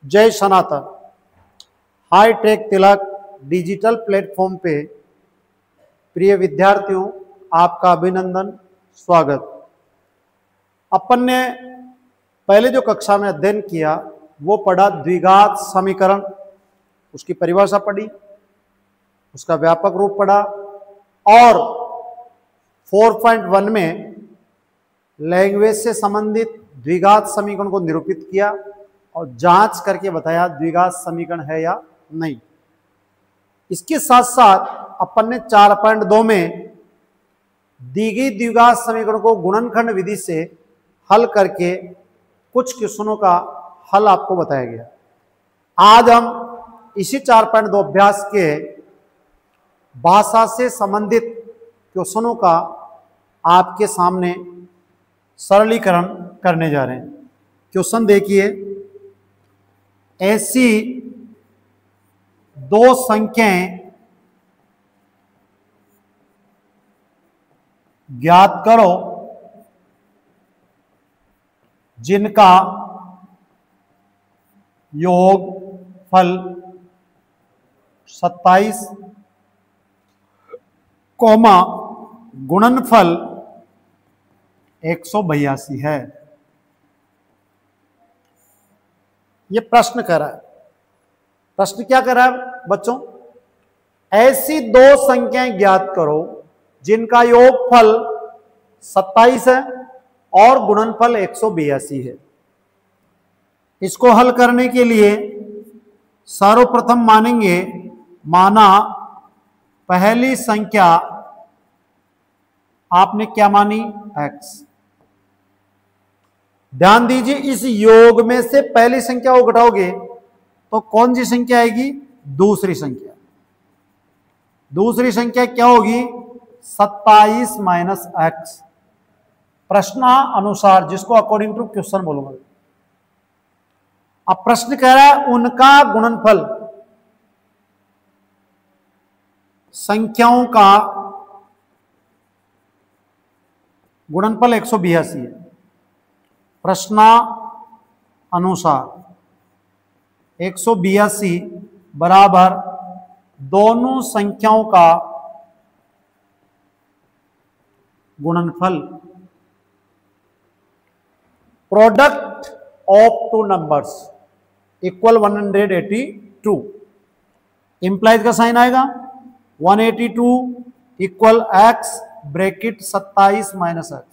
जय सनातन। हाईटेक तिलक digital platform पे प्रिय विद्यार्थियों, आपका अभिनंदन, स्वागत। अपन ने पहले जो कक्षा में अध्ययन किया वो पढ़ा द्विघात समीकरण, उसकी परिभाषा पढ़ी, उसका व्यापक रूप पढ़ा और 4.1 में लैंग्वेज से संबंधित द्विघात समीकरण को निरूपित किया और जांच करके बताया द्विघात समीकरण है या नहीं। इसके साथ साथ अपन ने 4.2 में दी गई द्विघात समीकरण को गुणनखंड विधि से हल करके कुछ क्वेश्चनों का हल आपको बताया गया। आज हम इसी 4.2 अभ्यास के भाषा से संबंधित क्वेश्चनों का आपके सामने सरलीकरण करने जा रहे हैं। क्वेश्चन देखिए, ऐसी दो संख्याएं ज्ञात करो जिनका योगफल 27 गुणनफल 182 है। ये प्रश्न कर रहा है। प्रश्न क्या कर रहा है बच्चों? ऐसी दो संख्याएं ज्ञात करो जिनका योगफल 27 है और गुणनफल 182 है। इसको हल करने के लिए सर्वप्रथम माना पहली संख्या आपने क्या मानी? x। ध्यान दीजिए, इस योग में से पहली संख्या को घटाओगे तो कौन सी संख्या आएगी? दूसरी संख्या। दूसरी संख्या क्या होगी? 27 माइनस x। प्रश्न अनुसार, जिसको अकॉर्डिंग टू क्वेश्चन बोलूंगा। अब प्रश्न कह रहा है उनका गुणनफल, संख्याओं का गुणनफल 182 है। प्रश्न अनुसार 182 बराबर दोनों संख्याओं का गुणनफल। Product of two numbers equal 182। Implies का साइन आएगा 182 equal x bracket 27 minus x।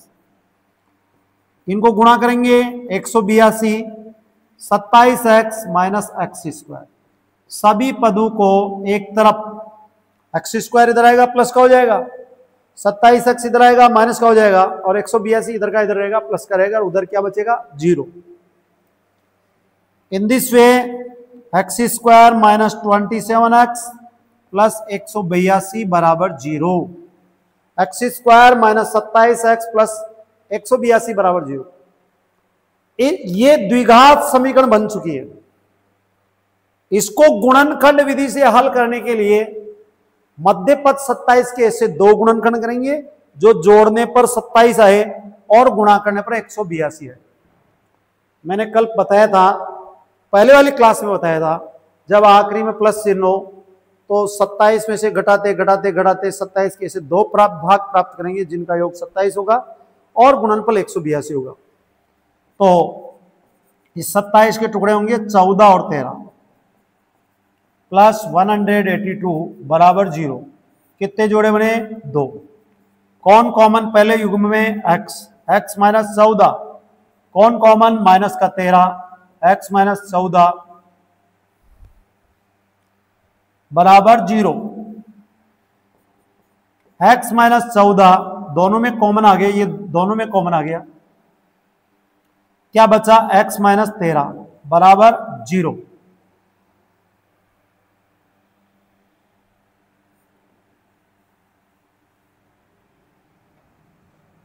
इनको गुणा करेंगे 182 27x माइनस x स्क्वायर। सभी पदों को एक तरफ, x स्क्वायर इधर आएगा प्लस का हो जाएगा, 27x इधर आएगा माइनस का हो जाएगा और 182 इधर का इधर रहेगा प्लस का रहेगा, उधर क्या बचेगा? 0। In this way x square minus 27x plus 182 बराबर 0। x square minus 27x plus 182 बराबर 0। ये द्विघात समीकरण बन चुकी है। इसको गुणनखंड विधि से हल करने के लिए मध्य पद 27 के ऐसे दो गुणनखंड करेंगे जो जोड़ने पर 27 आए और गुणा करने पर 182 है। मैंने कल बताया था, पहले वाली क्लास में बताया था, जब आखिरी में प्लस चिन्ह हो तो 27 में से घटाते घटाते घटाते 27 के ऐसे दो भाग प्राप्त करेंगे जिनका योग 27 होगा और गुणनफल 182 होगा। तो इस 27 के टुकड़े होंगे 14 और 13 प्लस 182 बराबर 0। कितने जोड़े बने? 2। कौन कॉमन? पहले युग्म में x माइनस 14, कौन कॉमन? माइनस का 13, x माइनस 14 बराबर 0। x माइनस 14 दोनों में कॉमन आ गया, ये दोनों में कॉमन आ गया। क्या बचा? x माइनस 13 बराबर 0।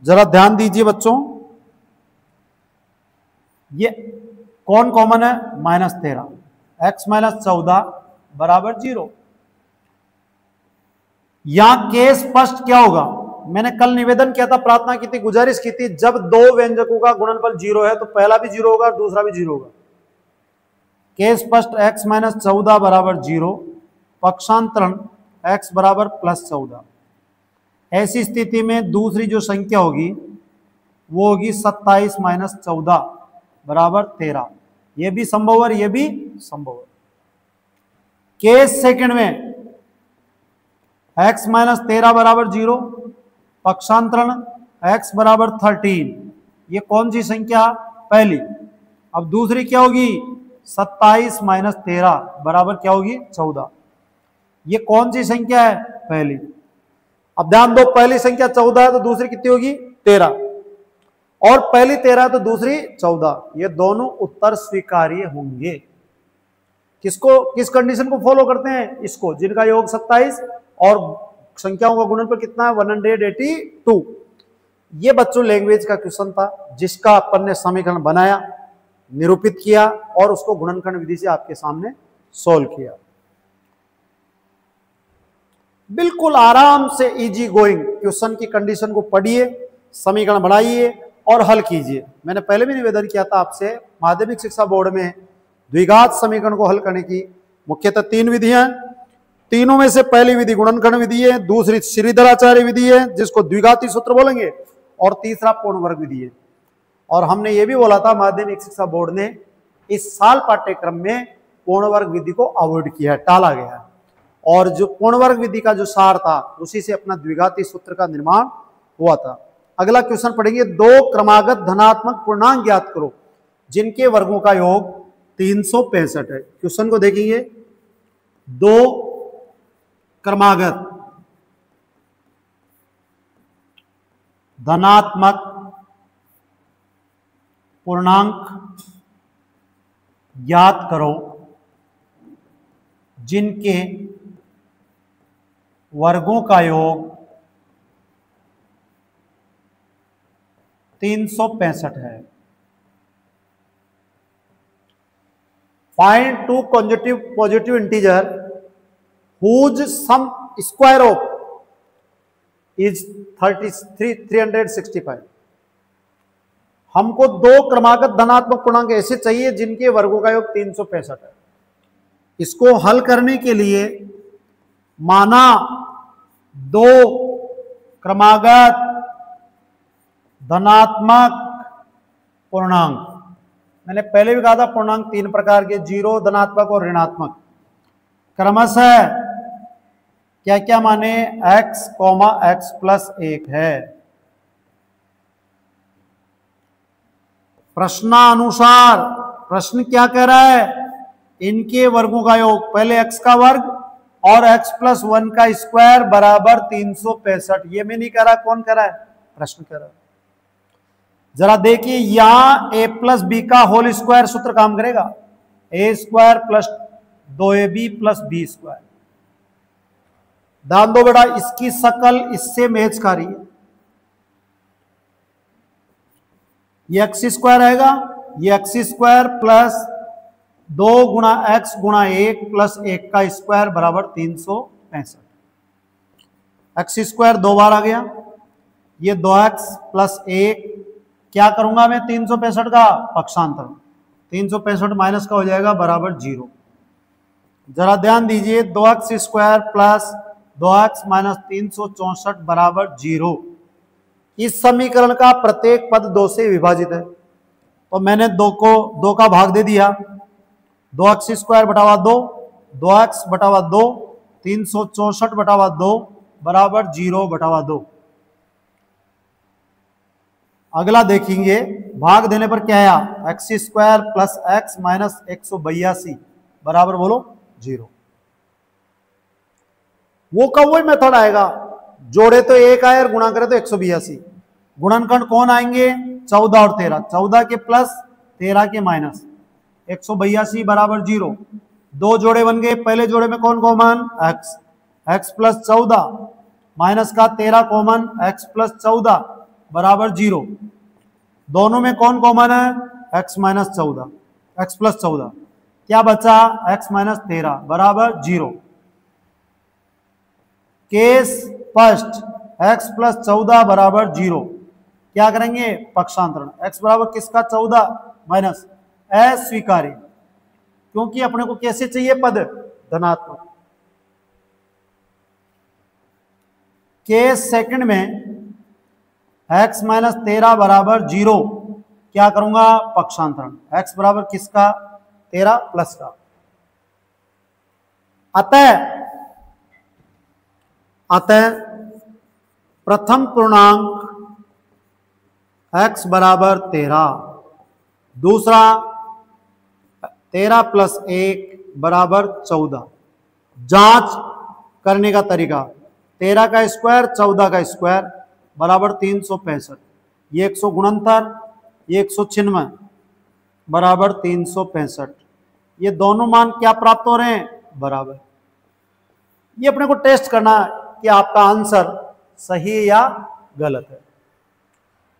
जरा ध्यान दीजिए बच्चों, ये कौन कॉमन है? माइनस 13, x माइनस 14 बराबर 0। यहां केस स्पष्ट क्या होगा? मैंने कल निवेदन किया था, प्रार्थना की थी, गुजारिश की थी, जब दो व्यंजकों का गुणनफल 0 है तो पहला भी 0 होगा और दूसरा भी 0 होगा। केस फर्स्ट x माइनस 14 बराबर 0, पक्षांतरण x बराबर प्लस 14। ऐसी स्थिति में दूसरी जो संख्या होगी वो होगी 27 माइनस 14 बराबर 13। ये भी संभव है, ये भी संभव है। केस सेकंड में x माइनस 13 बराबर 0, पक्षांतरण x बराबर 13। ये कौन सी संख्या? पहली। अब दूसरी क्या होगी? 27 माइनस 13 बराबर क्या होगी? 14। ये कौन सी संख्या है? पहली। अब ध्यान दो, पहली संख्या 14 है तो दूसरी कितनी होगी? 13, और पहली 13 तो दूसरी 14। ये दोनों उत्तर स्वीकार्य होंगे। किसको, किस कंडीशन को फॉलो करते हैं? इसको, जिनका योग 27 और संख्याओं का गुणनफल कितना है? 182। ये बच्चों लैंग्वेज का क्वेश्चन था, जिसका अपन ने समीकरण बनाया, निरूपित किया और उसको गुणनखंड विधि से आपके सामने सोल्व किया। बिल्कुल आराम से इजी गोइंग क्वेश्चन की कंडीशन को पढ़िए, समीकरण बनाइए और हल कीजिए। मैंने पहले भी निवेदन किया था आपसे, माध्यमिक शिक्षा बोर्ड में द्विघात समीकरण को हल करने की मुख्यतः 3 विधियां। तीनों में से पहली विधि गुणनखंड विधि है, दूसरी श्रीधराचार्य विधि है जिसको द्विघाती सूत्र बोलेंगे, और तीसरा पूर्ण वर्ग विधि है। और हमने ये भी बोला था माध्यमिक शिक्षा बोर्ड ने इस साल पाठ्यक्रम में पूर्ण वर्ग विधि को अवॉइड किया है, टाला गया है, और जो पूर्ण वर्ग विधि का जो सार था उसी से अपना द्विघाती सूत्र का निर्माण हुआ था। अगला क्वेश्चन पढ़ेंगे, 2 क्रमागत धनात्मक पूर्णांक ज्ञात करो जिनके वर्गों का योग 365 है। क्वेश्चन को देखेंगे, 2 क्रमागत धनात्मक पूर्णांक ज्ञात करो जिनके वर्गों का योग 365 है। Find 2 consecutive positive integer whose sum square of is 365। हमको 2 क्रमागत धनात्मक पूर्णांक ऐसे चाहिए जिनके वर्गों का योग 365 है। इसको हल करने के लिए माना 2 क्रमागत धनात्मक पूर्णांक, मैंने पहले भी कहा था पूर्णांक 3 प्रकार के, 0, धनात्मक और ऋणात्मक, क्रमशः क्या क्या माने? x, x प्लस 1 है। प्रश्नानुसार प्रश्न क्या कह रहा है? इनके वर्गों का योग, पहले x का वर्ग और x प्लस 1 का स्क्वायर बराबर 365। ये मैं नहीं कह रहा, कौन कह रहा है? प्रश्न कह रहा है। जरा देखिए, यहां a प्लस बी का होल स्क्वायर सूत्र काम करेगा, a square plus 2ab plus b square. ध्यान दो बेटा, इसकी शकल इससे मैच कर रही है। ये एक्स स्क्वायर आएगा, ये एक्स स्क्वायर प्लस 2 गुणा एक्स गुणा 1 प्लस 1 का स्क्वायर बराबर 365। एक्स स्क्वायर 2 बार आ गया, ये 2x प्लस 1, क्या करूंगा मैं? 365 का पक्षांतर, 365 माइनस का हो जाएगा बराबर 0। जरा ध्यान दीजिए, 2x square plus 2x minus 364 बराबर 0। इस समीकरण का प्रत्येक पद 2 से विभाजित है, तो मैंने 2 को 2 का भाग दे दिया। 2x स्क्वायर बटावा 2, 2x बटावा 2, 364 बटावा 2 बराबर 0 बटावा 2। अगला देखेंगे, भाग देने पर क्या आया? X square plus x minus 182 बराबर बोलो 0। वो का वही मेथड आएगा, जोड़े तो 1 आए और गुणा करे तो 182। गुणनखंड कौन आएंगे? 14 और 13, 14 के प्लस 13 के माइनस, 182 बराबर 0। 2 जोड़े बन गए, पहले जोड़े में कौन common? x, x plus 14 minus का 13 कॉमन, x प्लस 14 बराबर 0। दोनों में कौन कॉमन है? x माइनस 14, x प्लस 14, क्या बचा? x माइनस 13 बराबर 0। केस फर्स्ट, x प्लस 14 बराबर 0, क्या करेंगे? पक्षांतरण, x बराबर किसका? 14 माइनस अस्वीकार्य। क्योंकि अपने को कैसे चाहिए पद धनात्मक। केस सेकंड में x माइनस 13 बराबर 0 क्या करूंगा पक्षांतरण, x बराबर किसका 13 प्लस का। अतः प्रथम पूर्णांक x बराबर 13, दूसरा 13 प्लस 1 बराबर 14। जांच करने का तरीका 13 का स्क्वायर 14 का स्क्वायर बराबर 365, ये 100 गुणनतर, ये 196 बराबर 365। ये दोनों मान क्या प्राप्त हो रहे हैं बराबर। ये अपने को टेस्ट करना कि आपका आंसर सही है या गलत है।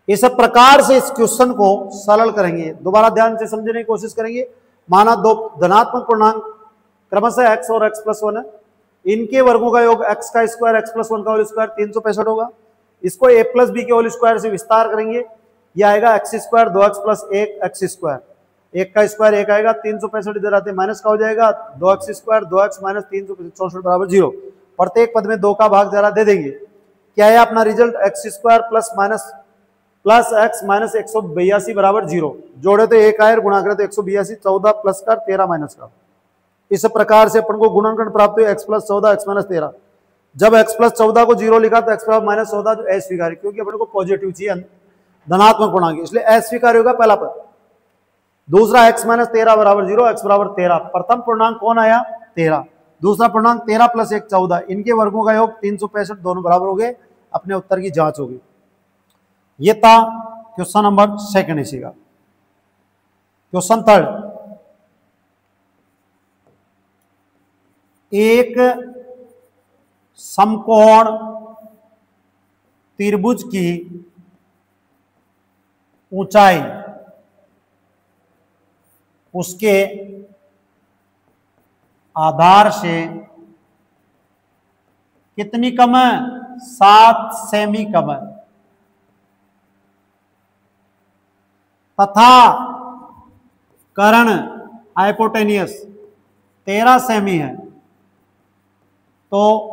इस प्रकार से इस क्वेश्चन को सरल करेंगे। दोबारा ध्यान से समझने की कोशिश करेंगे। माना दो धनात्मक पूर्णांक क्रमशः x और x प्लस 1 है, इनके वर्गों का योग x का स्क्वायर x प्लस 1 का होल स्क्वायर 365 होगा। इसको a प्लस बी के होल स्क्वायर से विस्तार करेंगे, यह आएगा x square 2x plus 1 x square, 1 का स्क्वायर 1 आएगा, 365 इधर आते माइनस का हो जाएगा, 2x स्क्वायर 2x माइनस 364 बराबर 0। प्रत्येक पद में 2 का भाग जरा दे देंगे। क्या है अपना result x square plus x minus 182 बराबर 0। जोड़े तो 1 आए, गुणा करे तो 182, 14 प्लस का 13 माइनस का। इस प्रकार से अपन को गुणनखंड प्राप्त हुआ x प्लस 14 x माइनस 13। जब x प्लस 14 को 0 लिखा तो x माइनस 14 जो अस्वीकार्य, क्योंकि अपन को पॉजिटिव चाहिए धनात्मक पूर्णांक, इसलिए अस्वीकार्य होगा पहला पद। दूसरा x माइनस 13 बराबर 0, x बराबर 13। प्रथम पूर्णांक कौन आया 13, दूसरा पूर्णांक 13 प्लस 1 14, इनके वर्गों का योग 365, दोनों बराबर हो गए। अपने उत्तर की जांच होगी। ये था क्वेश्चन नंबर सेकंड इसी का। क्वेश्चन थर्ड, एक समकोण त्रिभुज की ऊंचाई उसके आधार से कितनी कम है 7 सेमी कम है, तथा कर्ण हाइपोटेनियस 13 सेमी है, तो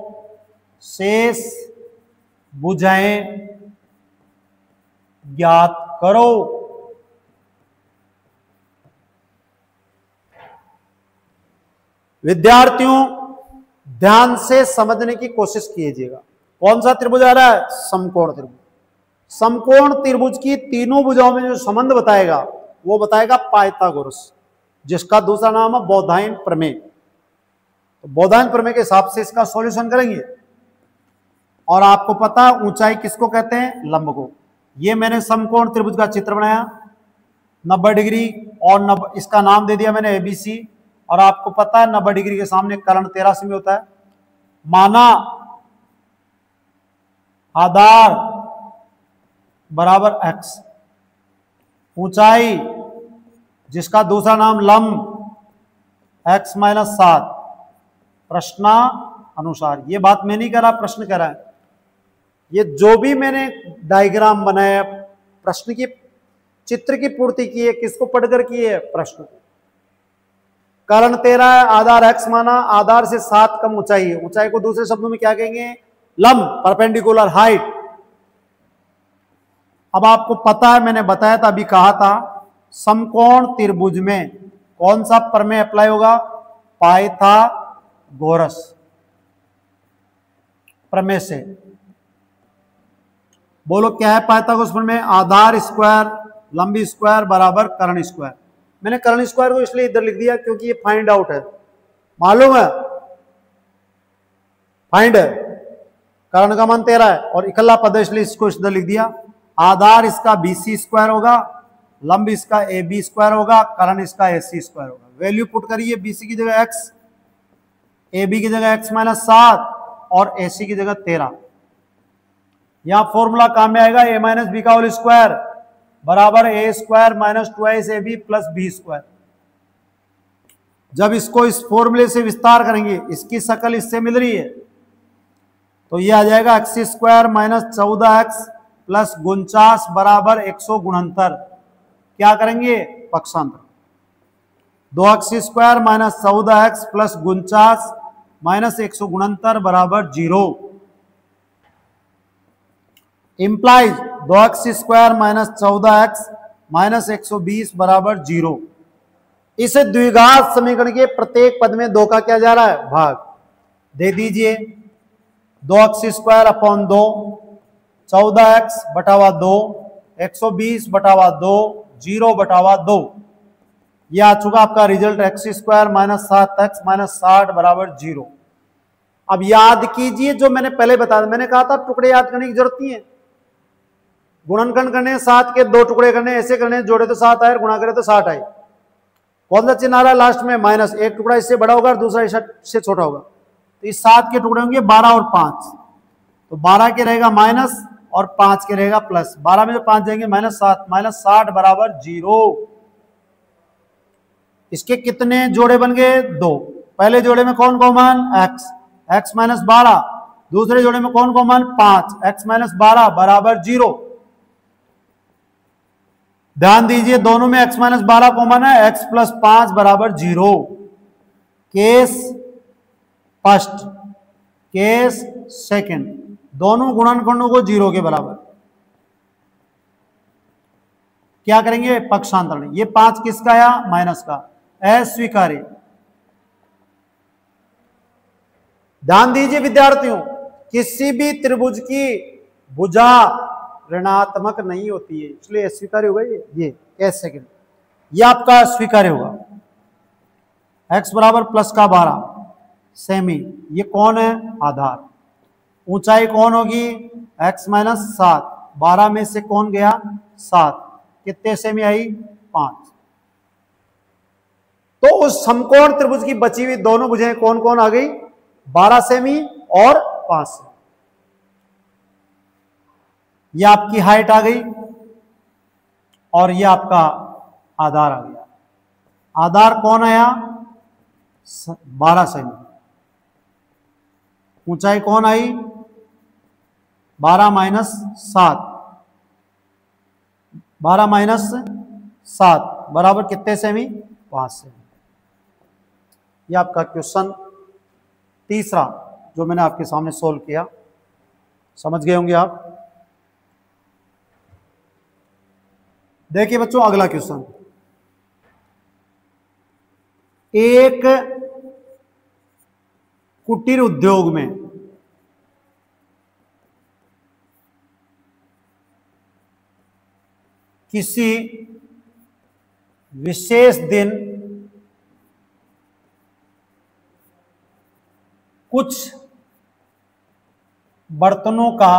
शेष भुजाएं ज्ञात करो। विद्यार्थियों ध्यान से समझने की कोशिश कीजिएगा। कौन सा त्रिभुज आ रहा है समकोण त्रिभुज। समकोण त्रिभुज की तीनों भुजाओं में जो संबंध बताएगा वो बताएगा पाइथागोरस, जिसका दूसरा नाम है बौधायन प्रमेय। तो बौधायन प्रमेय के हिसाब से इसका सॉल्यूशन करेंगे। और आपको पता है ऊंचाई किसको कहते हैं लंब को। ये मैंने समकोण त्रिभुज का चित्र बनाया 90 डिग्री और इसका नाम दे दिया मैंने ABC। और आपको पता है 90 डिग्री के सामने कर्ण 13 सेमी होता है। माना आधार बराबर x, ऊंचाई जिसका दूसरा नाम लंब x माइनस 7, प्रश्न अनुसार। ये बात मैं नहीं कर रहा, प्रश्न कर रहा है। ये जो भी मैंने डायग्राम बनाया प्रश्न की चित्र की पूर्ति की है, किसको पढ़कर की है प्रश्न। कर्ण 13 है, आधार x माना, आधार से 7 कम ऊंचाई है। ऊंचाई को दूसरे शब्दों में क्या कहेंगे लंब, परपेंडिकुलर हाइट। अब आपको पता है मैंने बताया था, अभी कहा था समकोण त्रिभुज में कौन सा प्रमेय अप्लाई होगा पाइथागोरस प्रमेय से। बोलो क्या है पाइथागोरस प्रमेय। आधार स्क्वायर लंबी स्क्वायर बराबर कर्ण स्क्वायर। मैंने कर्ण स्क्वायर को इसलिए इधर लिख दिया क्योंकि ये फाइंड आउट है, मालूम है फाइंड है। कर्ण का मान 13 है और इकल्ला पद है इसलिए इसको इधर लिख दिया। आधार इसका BC स्क्वायर होगा, लंब इसका AB स्क्वायर होगा, कर्ण इसका AC स्क्वायर होगा। वैल्यू पुट करिए, BC की जगह x, AB की जगह x माइनस 7 और AC की जगह 13। यहां फॉर्मूला काम में आएगा a माइनस बी का होल स्क्वायर बराबर a square minus 2ab plus b square. जब इसको इस फॉर्मूले से विस्तार करेंगे, इसकी शकल इससे मिल रही है, तो ये आ जाएगा x square minus 14x plus 49 बराबर 169। क्या करेंगे पक्षांतर। 2x² minus 14x plus 49 minus 169 बराबर 0 implies 2x² minus 14x minus 120 बराबर 0। इस द्विघात समीकरण के प्रत्येक पद में 2 का क्या जा रहा है, भाग दे दीजिए। 2x² अपॉन 2, 14x बटावा 2, 120 बटावा 2, 0 बटावा 2। यह आ चुका आपका result x² minus 7x minus 60 बराबर 0। अब याद कीजिए जो मैंने पहले बताया, मैंने कहा था टुकड़े याद करने की जरूरत नहीं है। गुणनखंड करने 7 के 2 टुकड़े करने, ऐसे करने, जोड़े तो 7 आए, गुणा करे तो 60 आए। कौन सा चिन्ह आ रहा है लास्ट में, माइनस। एक टुकड़ा इससे बड़ा होगा और दूसरा इससे छोटा होगा, तो इस 7 के टुकड़े होंगे 12 और 5, तो 12 के रहेगा माइनस और 5 के रहेगा प्लस। 12 में जो 5 जाएंगे माइनस 7, माइनस 60 बराबर 0। इसके कितने जोड़े बन गए, 2। पहले जोड़े में कौन कॉमन, x माइनस 12। दूसरे जोड़े में कौन कॉमन, 5, x माइनस 12 बराबर 0। ध्यान दीजिए दोनों में x माइनस 12 कॉमन है, x प्लस 5 बराबर 0। केस फर्स्ट, केस सेकंड, दोनों गुणनखंडों को 0 के बराबर। क्या करेंगे, पक्षांतरण। ये 5 किसका आया, माइनस का, अस्वीकार्य। ध्यान दीजिए विद्यार्थियों, किसी भी त्रिभुज की भुजा ऋणात्मक नहीं होती है, इसलिए अस्वीकार्य होगा। ये केस सेकंड, ये आपका स्वीकार्य होगा। x बराबर प्लस का 12 सेमी, ये कौन है, आधार। ऊंचाई कौन होगी, x माइनस 7, 12 में से कौन गया, 7, कितने सेमी आई, 5। तो उस समकोण त्रिभुज की बची हुई दोनों भुजाएं कौन कौन आ गई, 12 सेमी और 5 सेमी। यह आपकी हाइट आ गई और यह आपका आधार आ गया। आधार कौन आया, 12 सेमी। ऊंचाई कौन आई, 12 माइनस 7, 12 माइनस 7 बराबर कितने सेमी, 5 सेमी। यह आपका क्वेश्चन तीसरा जो मैंने आपके सामने सोल्व किया, समझ गए होंगे आप। देखिए बच्चों अगला क्वेश्चन, एक कुटीर उद्योग में किसी विशेष दिन कुछ बर्तनों का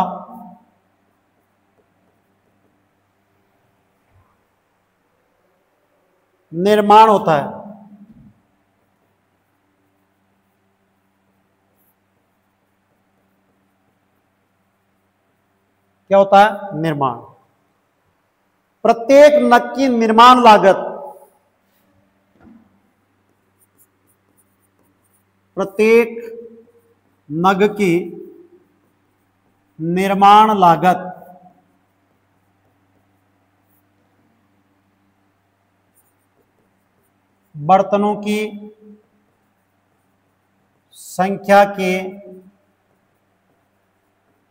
निर्माण होता है। क्या होता है, निर्माण। प्रत्येक नग की निर्माण लागत, प्रत्येक नग की निर्माण लागत बर्तनों की संख्या के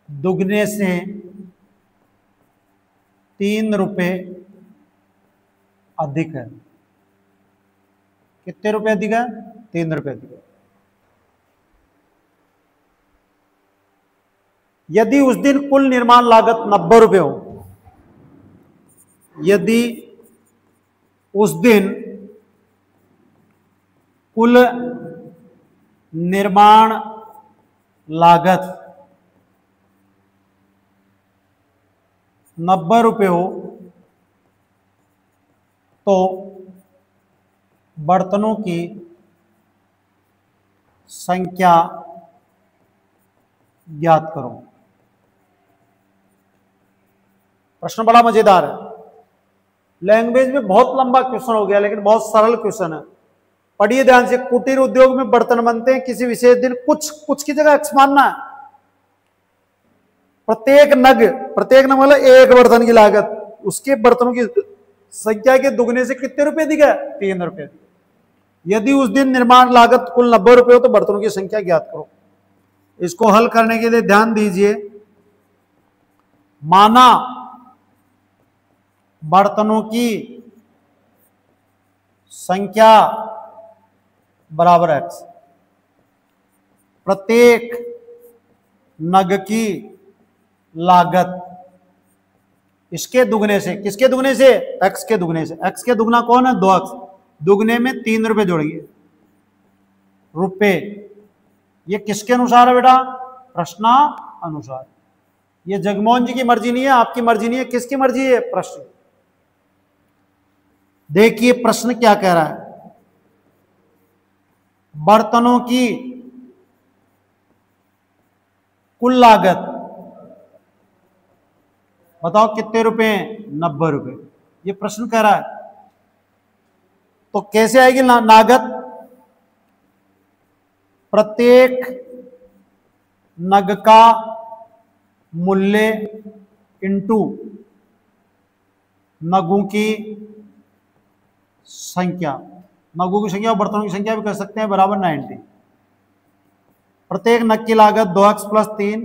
दुगने से 3 रुपए अधिक है। कितने रुपए अधिक है, 3 रुपए अधिक है। यदि उस दिन कुल निर्माण लागत 90 रुपए हो, यदि उस दिन कुल निर्माण लागत 90 रुपए हो, तो बर्तनों की संख्या ज्ञात करो। प्रश्न बड़ा मजेदार है, लैंग्वेज में बहुत लंबा क्वेश्चन हो गया, लेकिन बहुत सरल क्वेश्चन है। पढ़िए ध्यान से। कुटीर उद्योग में बर्तन बनते हैं किसी विशेष दिन, कुछ की जगह x मानना है। प्रत्येक नग मतलब एक बर्तन की लागत, उसके बर्तनों की संख्या के दुगने से कितने रुपए दिया, 3 रुपए। यदि उस दिन निर्माण लागत कुल 90 रुपए हो तो बर्तनों की संख्या ज्ञात करो। इसको हल करने के लिए ध्यान दीजिए, माना बर्तनों की संख्या बराबर x, प्रत्येक नग की लागत इसके दुगने से, किसके दुगने से, x के दुगने से। x के दुगना कौन है, 2x, दुगने में 3 रुपए जोड़िए, रुपए। ये किसके अनुसार है बेटा, प्रश्न अनुसार। ये जगमोहन जी की मर्जी नहीं है, आपकी मर्जी नहीं है, किसकी मर्जी है, प्रश्न। देखिए प्रश्न क्या कह रहा है, बर्तनों की कुल लागत बताओ कितने रुपए, 90 रुपए। ये प्रश्न कह रहा है, तो कैसे आएगी लागत, प्रत्येक नग का मूल्य इंटू नगों की संख्या, नगों की संख्या और बर्तनों की संख्या भी कर सकते हैं, बराबर 90। प्रत्येक नग की लागत 2x प्लस 3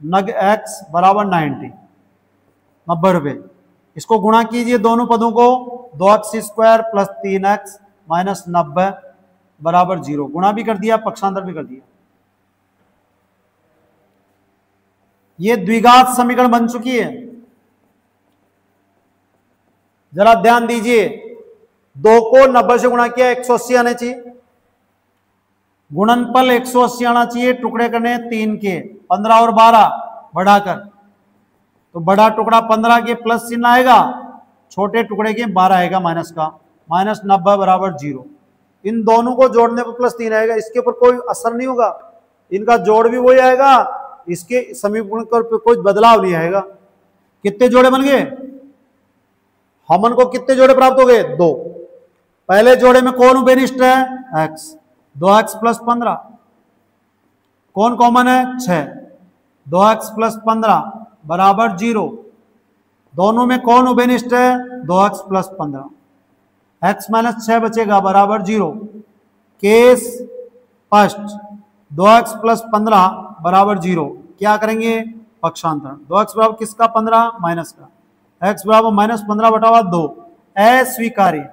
नग x बराबर 90 रुपए। इसको गुणा कीजिए दोनों पदों को, 2x square plus 3x minus 90 बराबर 0। गुणा भी कर दिया, पक्षांतर भी कर दिया। ये द्विघात समीकरण बन चुकी है। जरा ध्यान दीजिए, 2 को 90 से गुणा किया, 180 आने चाहिए, गुणनफल 180 आना चाहिए, टुकड़े करने 3 के, 15 और 12 बढ़ाकर, तो बड़ा टुकड़ा 15 के प्लस चिन्ह आएगा, छोटे टुकड़े के 12 आएगा माइनस का, माइनस 90 बराबर 0। इन दोनों को जोड़ने पर प्लस 3 आएगा, इसके ऊपर कोई असर नहीं होगा, इनका जोड़ भी वही आएगा, इसके समीकरण पर कोई बदलाव नहीं आएगा। कितने जोड़े बन गए, हमन को कितने जोड़े प्राप्त हो गए, 2। पहले जोड़े में कौन उभयनिष्ठ है, x, 2x प्लस 15, कौन कॉमन है, 6, 2x प्लस 15 बराबर 0। दोनों में कौन उभयनिष्ठ है, 2x प्लस 15, x माइनस 6 बचेगा बराबर 0। केस फर्स्ट, 2x प्लस 15 बराबर 0। क्या करेंगे, पक्षांतरण, 2x बराबर किसका, 15 माइनस का, x बराबर माइनस 15 बटा 2, अस्वीकार्य।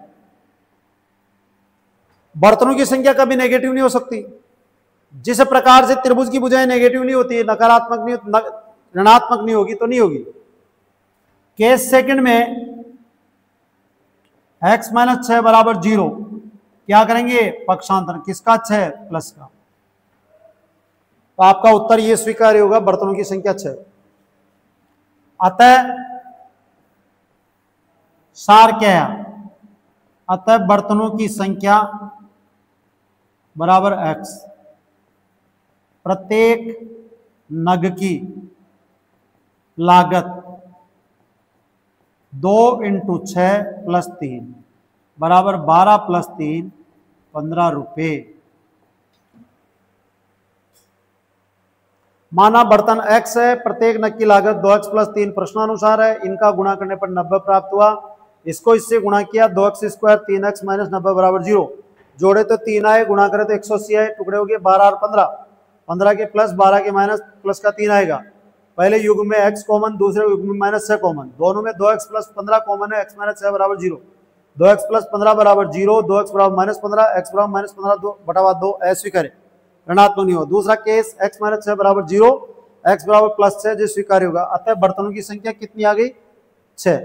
बर्तनों की संख्या कभी नेगेटिव नहीं हो सकती। जिस प्रकार से त्रिभुज की भुजाएं नेगेटिव नहीं होती, नकारात्मक नहीं, ऋणात्मक नहीं होगी तो नहीं होगी। केस सेकंड में x माइनस 6 बराबर 0, क्या करेंगे, पक्षांतरण, किसका, 6 प्लस का। तो आपका उत्तर ये स्वीकार्य होगा, बर्तनों की संख्या 6। अतः सार क्या है, अतः बर्तनों की संख्या बराबर x, प्रत्येक नग की लागत 2 × 6 प्लस 3 बराबर 12 प्लस 3 15 रुपए। माना बर्तन x है, प्रत्येक नग की लागत 2x प्लस 3 प्रश्नानुसार है, इनका गुणा करने पर 90 प्राप्त हुआ। इसको इससे गुणा किया, 2x स्क्वायर 3x माइनस 90 बराबर 0। जोड़े तो 3 आए, गुणा करे तो 180 आए, टुकड़े हो गए 12 और 15, 15 के प्लस 12 के माइनस प्लस का 3 आएगा। पहले युग में x कॉमन, दूसरे युग में माइनस 6 कॉमन, दोनों में 2x प्लस 15 कॉमन है, x माइनस 6 बराबर 0। 2x प्लस 15 बराबर 0, 2x बराबर माइनस 15, x बराबर माइनस 15 बटा 2 अस्वीकार्य, ऋणात्मक नहीं हो। दूसरा केस x माइनस 6 बराबर 0, x बराबर प्लस 6 जो स्वीकार्य होगा। अतः बर्तनों की संख्या कितनी आ गई, 6।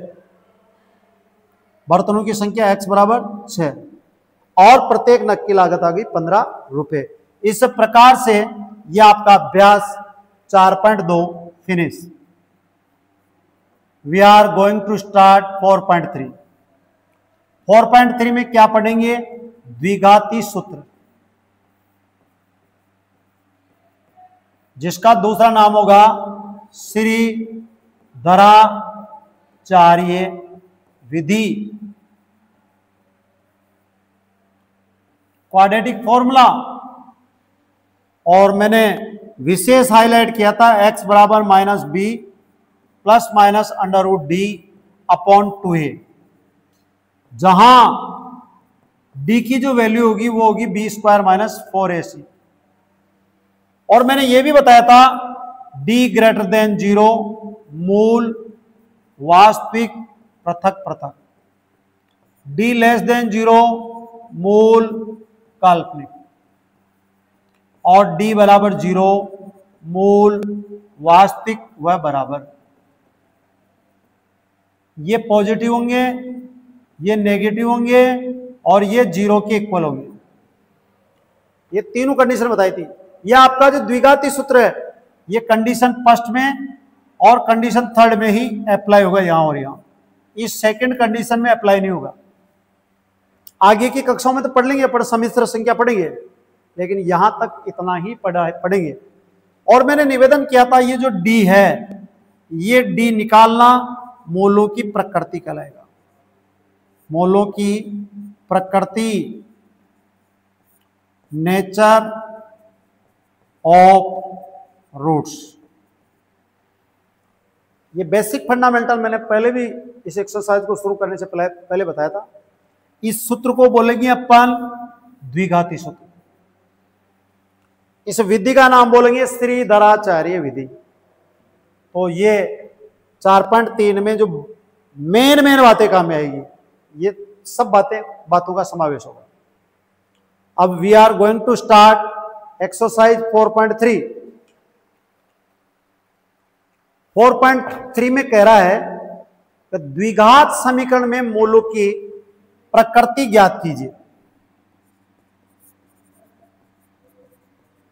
बर्तनों की संख्या x बराबर 6 और प्रत्येक नग की लागत आ गई 15 रुपए। इस प्रकार से यह आपका अभ्यास 4.2 finish. We are going to start 4.3। 4.3 में क्या पढ़ेंगे, द्विघाती सूत्र, जिसका दूसरा नाम होगा श्रीधराचार्य विधि, क्वाड्रेटिक फॉर्मूला। और मैंने विशेष हाईलाइट किया था x बराबर minus b plus minus under root d upon 2a, जहां डी की जो वैल्यू होगी वो होगी बी स्क्वायर माइनस 4ac। और मैंने ये भी बताया था डी ग्रेटर देन 0 मूल वास्तविक पृथक पृथक, डी लेस देन 0 मूल काल्पनिक, और डी बराबर 0 मूल वास्तविक व बराबर। ये पॉजिटिव होंगे, ये नेगेटिव होंगे और ये 0 के इक्वल होंगे। ये तीनों कंडीशन बताई थी। ये आपका जो द्विघाती सूत्र है ये कंडीशन फर्स्ट में और कंडीशन थर्ड में ही अप्लाई होगा, यहां और यहां। इस सेकंड कंडीशन में अप्लाई नहीं होगा। आगे की कक्षाओं में तो पढ़ लेंगे, पर सम्मिश्र संख्या पढ़ेंगे, लेकिन यहां तक इतना ही पढ़ेंगे। और मैंने निवेदन किया था ये जो डी है, ये डी निकालना मोलों की प्रकृति कहलाएगा। मोलों की प्रकृति, नेचर ऑफ रूट्स। ये बेसिक फंडामेंटल मैंने पहले भी इस एक्सरसाइज को शुरू करने से पहले बताया था। इस सूत्र को बोलेंगे अपन द्विघाती सूत्र। इस विधि का नाम बोलेंगे श्रीधराचार्य विधि। तो ये 4.3 में जो मेन बातें काम में आएगी, ये सब बातों का समावेश होगा। अब we are going to start exercise 4.3। 4.3 में कह रहा है कि द्विघात समीकरण में मूलों की प्रकृति ज्ञात कीजिए।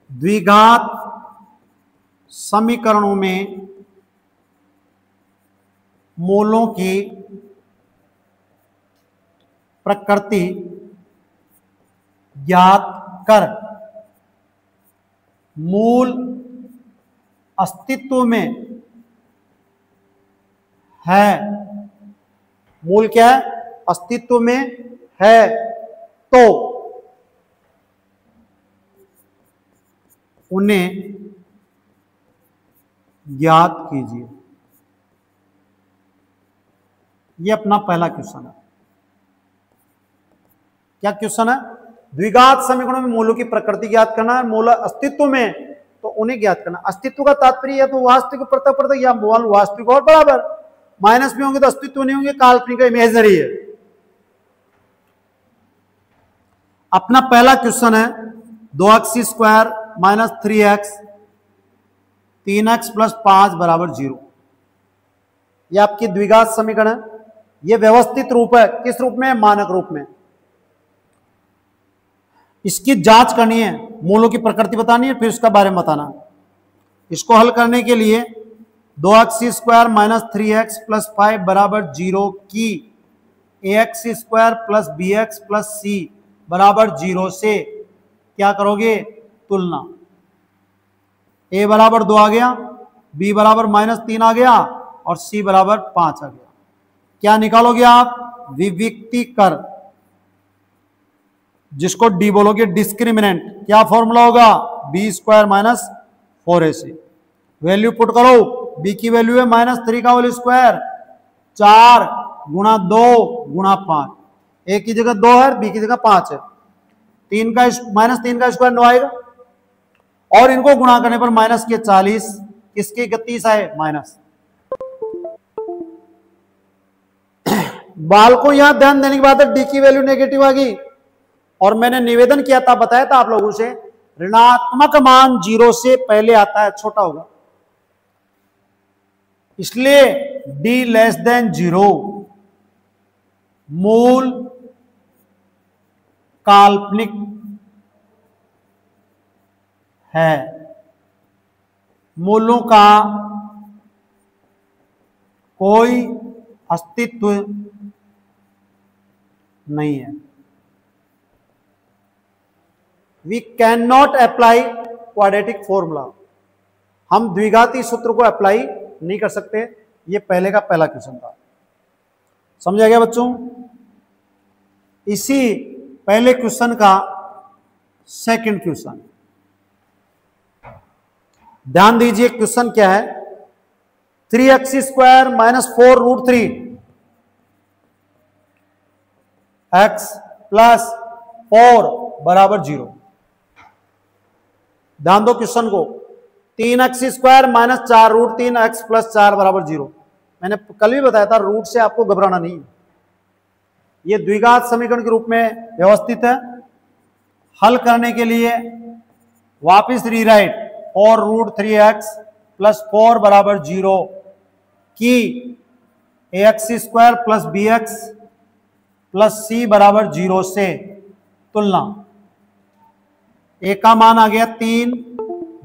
द्विघात समीकरणों में मूलों की प्रकृति ज्ञात कर मूल अस्तित्व में है। मूल क्या है? अस्तित्व में है तो उन्हें ज्ञात कीजिए। यह अपना पहला क्वेश्चन है। क्या क्वेश्चन है? द्विघात समीकरणों में मूलों की प्रकृति ज्ञात करना है। मूल अस्तित्व में तो उन्हें ज्ञात करना। अस्तित्व का तात्पर्य है तो वास्तविक पृथक पृथक या मूल वास्तविक और बराबर। माइनस में होंगे तो अस्तित्व नहीं होंगे, काल्पनिक इमेजिनरी है। अपना पहला क्वेश्चन है 2x square minus 3x 3x plus 5 बराबर 0। यह आपकी द्विघात समीकरण है। यह व्यवस्थित रूप है। किस रूप में? मानक रूप में। इसकी जांच करनी है, मूलों की प्रकृति बतानी है, फिर उसका बारे में बताना। इसको हल करने के लिए 2x square minus 3x plus 5 बराबर 0 की ax square plus bx plus c बराबर 0 से क्या करोगे? तुलना। a बराबर 2 आ गया, b बराबर माइनस 3 आ गया और c बराबर 5 आ गया। क्या निकालोगे आप? विविक्ति कर, जिसको डी बोलोगे डिस्क्रिमिनेंट। क्या फॉर्मूला होगा? B square minus 4ac। Value put करो। बी की वैल्यू है माइनस 3 का होल स्क्वायर 4 गुणा 2 गुणा 5। ए की जगह 2 है, बी की जगह 5 है। 3 का माइनस 3 का स्क्वायर 9 आएगा और इनको गुणा करने पर माइनस के 40, किसके 31 आए? माइनस। बाल को यहां ध्यान देने के बाद डी की वैल्यू नेगेटिव आ गई और मैंने निवेदन किया था, बताया था आप लोगों से, ऋणात्मक मान 0 से पहले आता है, छोटा होगा। इसलिए d लेस देन 0 मूल काल्पनिक है। मूलों का कोई अस्तित्व नहीं है। We can not apply quadratic formula. हम द्विघाती सूत्र को अप्लाई नहीं कर सकते। ये पहले का पहला क्वेश्चन था। समझा गया बच्चों? इसी पहले क्वेश्चन का सेकंड क्वेश्चन ध्यान दीजिए। क्वेश्चन क्या है? 3x square minus 4 root 3 x plus 4 बराबर 0। ध्यान दो क्वेश्चन को, 3x² minus 4 root 3x plus 4 बराबर 0। मैंने कल भी बताया था रूट से आपको घबराना नहीं है, ये द्विघात समीकरण के रूप में व्यवस्थित है। हल करने के लिए वापिस रीराइट 4 रूट 3x प्लस 4 बराबर 0 की ax² plus bx plus c बराबर 0 से तुलना। a का मान आ गया 3,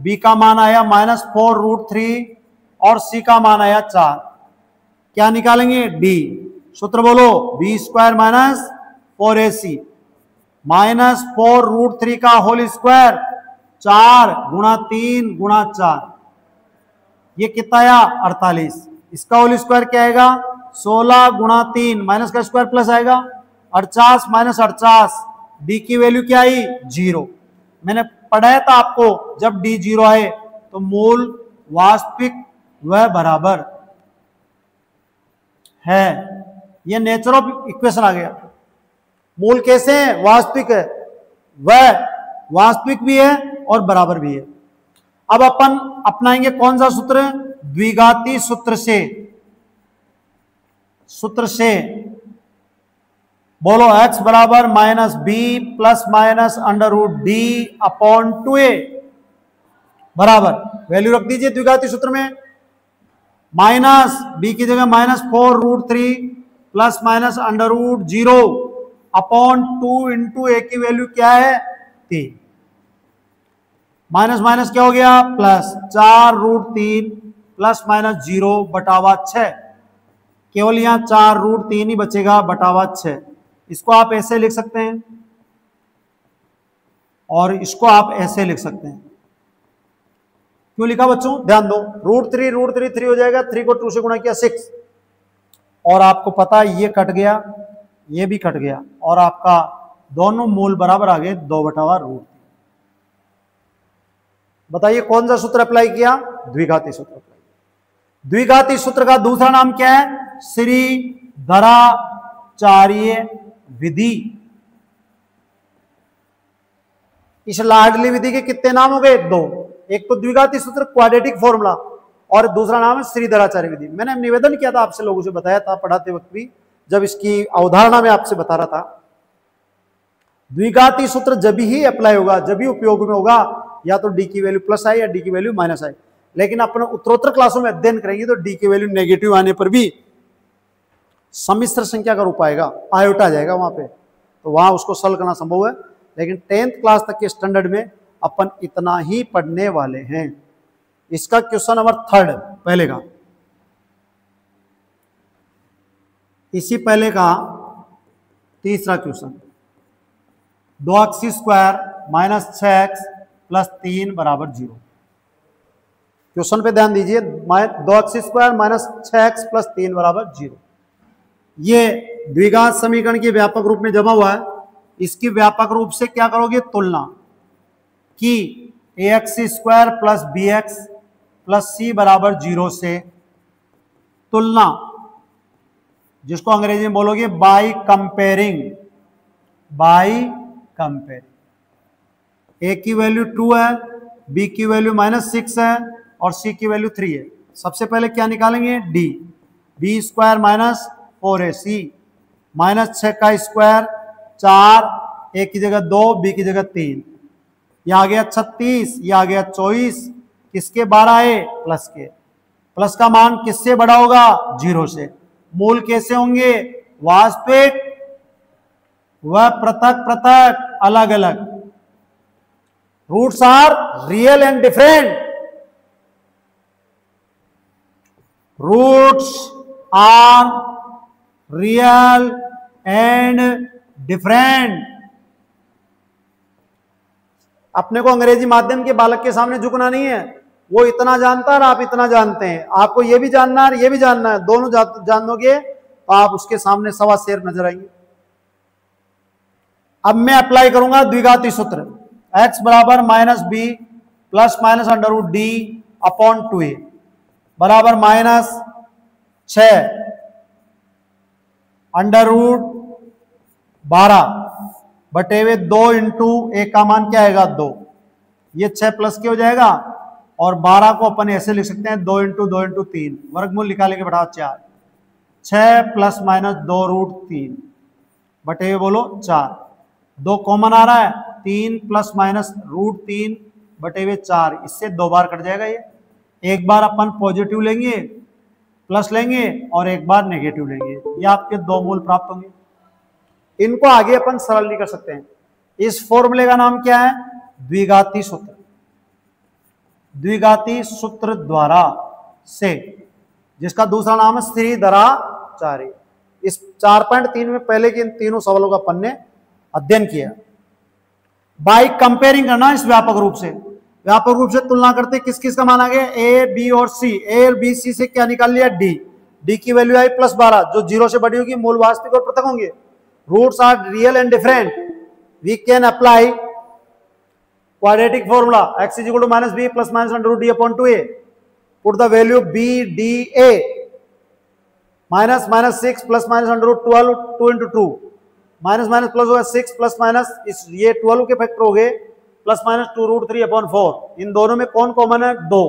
b का मान आया -4 रूट 3 और c का मान आया 4। क्या निकालेंगे? d। सूत्र बोलो, b² minus 4ac minus 4 root 3 का होल स्क्वायर 4 गुणा 3 गुणा 4, ये कितना आया? 48। इसका होल स्क्वायर क्या आएगा? 16 गुणा 3 माइनस का स्क्वायर प्लस आएगा 48 माइनस 48, डी की वैल्यू क्या आई? 0। मैंने पढ़ाया था आपको, जब डी 0 आए तो मूल वास्तविक व बराबर है। यह नेचर ऑफ इक्वेशन आ गया। मूल कैसे है? वास्तविक है, वह वास्तविक भी है और बराबर भी है। अब अपन अपनाएंगे कौन सा सूत्र? द्विघाती सूत्र से। सूत्र से बोलो, x बराबर -b plus minus √d upon 2a बराबर, वैल्यू रख दीजिए द्विघाती सूत्र में, माइनस b की जगह -4 root 3 plus minus √0 upon 2 into a की वैल्यू क्या है? 3। माइनस माइनस क्या हो गया? प्लस 4 रूट 3 प्लस माइनस 0 बटावा 6। केवल यहां 4 रूट 3 ही बचेगा बटावा 6। इसको आप ऐसे लिख सकते हैं और इसको आप ऐसे लिख सकते हैं। क्यों लिखा बच्चों? ध्यान दो, रूट 3 3 हो जाएगा, 3 को 2 से गुणा किया 6, और आपको पता है ये कट गया, ये भी कट गया, और आपका दोनों मूल बराबर आ गए 2/√3। बताइए कौन सा सूत्र अप्लाई किया? द्विघाती सूत्र अप्लाई किया। द्विघाती सूत्र का दूसरा नाम क्या है? श्रीधराचार्य विधि। इस लाडली विधि के कितने नाम हो गए? 2। एक तो द्विघाती सूत्र क्वाड्रेटिक फॉर्मूला, और दूसरा नाम है श्रीधराचार्य विधि। मैंने निवेदन किया था आपसे, लोगों से बताया था पढ़ाते वक्त भी, जब इसकी अवधारणा में आपसे बता रहा था, द्विघाती सूत्र जब ही अप्लाई होगा, जब ही उपयोग में होगा, या तो डी की वैल्यू प्लस आए या डी की वैल्यू माइनस आए। लेकिन अपने उत्तरोत्तर क्लासों में अध्ययन करेंगे तो डी की वैल्यू नेगेटिव आने पर भी सम्मिश्र संख्या का रूप आएगा, आयोटा जाएगा वहां पे, तो वहां उसको सॉल्व करना संभव है। लेकिन 10th क्लास तक के स्टैंडर्ड में अपन इतना ही पढ़ने वाले हैं। इसका क्वेश्चन नंबर 3 पहले का, इसी पहले का तीसरा question, 2x² minus 6x plus 3 बराबर 0। क्वेश्चन पे ध्यान दीजिए, 2x² माइनस 6x प्लस 3 बराबर 0। ये द्विघात समीकरण के व्यापक रूप में जमा हुआ है। इसकी व्यापक रूप से क्या करोगे? तुलना कि ax² plus bx plus c बराबर 0 से तुलना, जिसको अंग्रेजी में बोलोगे by comparing. By comparing, a की वैल्यू 2 है, b की वैल्यू -6 है और c की वैल्यू 3 है। सबसे पहले क्या निकालेंगे? d। b² minus 4ac minus 6 का स्क्वायर 4, a की जगह 2, b की जगह 3, यह आ गया 36, यह आ गया 24, किसके 12 है? प्लस के। प्लस का मान किससे बड़ा होगा? 0 से। मूल कैसे होंगे? वास्तविक व पृथक पृथक, अलग अलग। Roots are real and different. Roots are real and different. अपने को अंग्रेजी माध्यम के बालक के सामने झुकना नहीं है। वो इतना जानता है और आप इतना जानते हैं। आपको ये भी जानना है, ये भी जानना है। दोनों जानोगे तो आप उसके सामने सवा शेर नजर आएंगे। अब मैं अप्लाई करूंगा द्विघाती सूत्र, x बराबर -b plus minus √d upon 2a बराबर -6 √12 बटे हुए 2 इंटू ए का मान क्या आएगा 2, ये 6 प्लस के हो जाएगा, और 12 को अपन ऐसे लिख सकते हैं 2 इंटू 3, वर्गमूल निकालेंगे बढ़ाओ 4, 6 प्लस माइनस 2√3 बटे हुए बोलो 4, 2 कॉमन आ रहा है, 3 प्लस माइनस √3 बटे हुए 4, इससे 2 बार कट जाएगा ये, एक बार अपन पॉजिटिव लेंगे प्लस लेंगे और एक बार नेगेटिव लेंगे, ये आपके 2 मूल प्राप्त होंगे। इनको आगे अपन सरल नहीं कर सकते हैं। इस फॉर्मूले का नाम क्या है? द्विघाती सूत्र। द्विघाती सूत्र द्वारा से, जिसका दूसरा नाम है श्रीधराचार्य। इस 4.3 में पहले के इन तीनों सवालों का अपन ने अध्ययन किया। बाई कंपेयरिंग करना इस व्यापक रूप से, व्यापक रूप से तुलना करते किस किस का मान आ गया, ए बी और सी। ए और बी सी से क्या निकाल लिया, डी। डी की वैल्यू आई +12, जो 0 से बड़ी होगी, मूल वास्तविक और पृथक होंगे। Roots are real and different, we can apply quadratic formula x is equal to -b plus minus √d upon 2a. Put the value b d a minus 6 plus minus √12 2 into 2 minus minus plus होगा 6 plus minus, इस ये 12 के factor हो गए, plus minus 2√3 upon 4। इन दोनों में कौन common है, 2।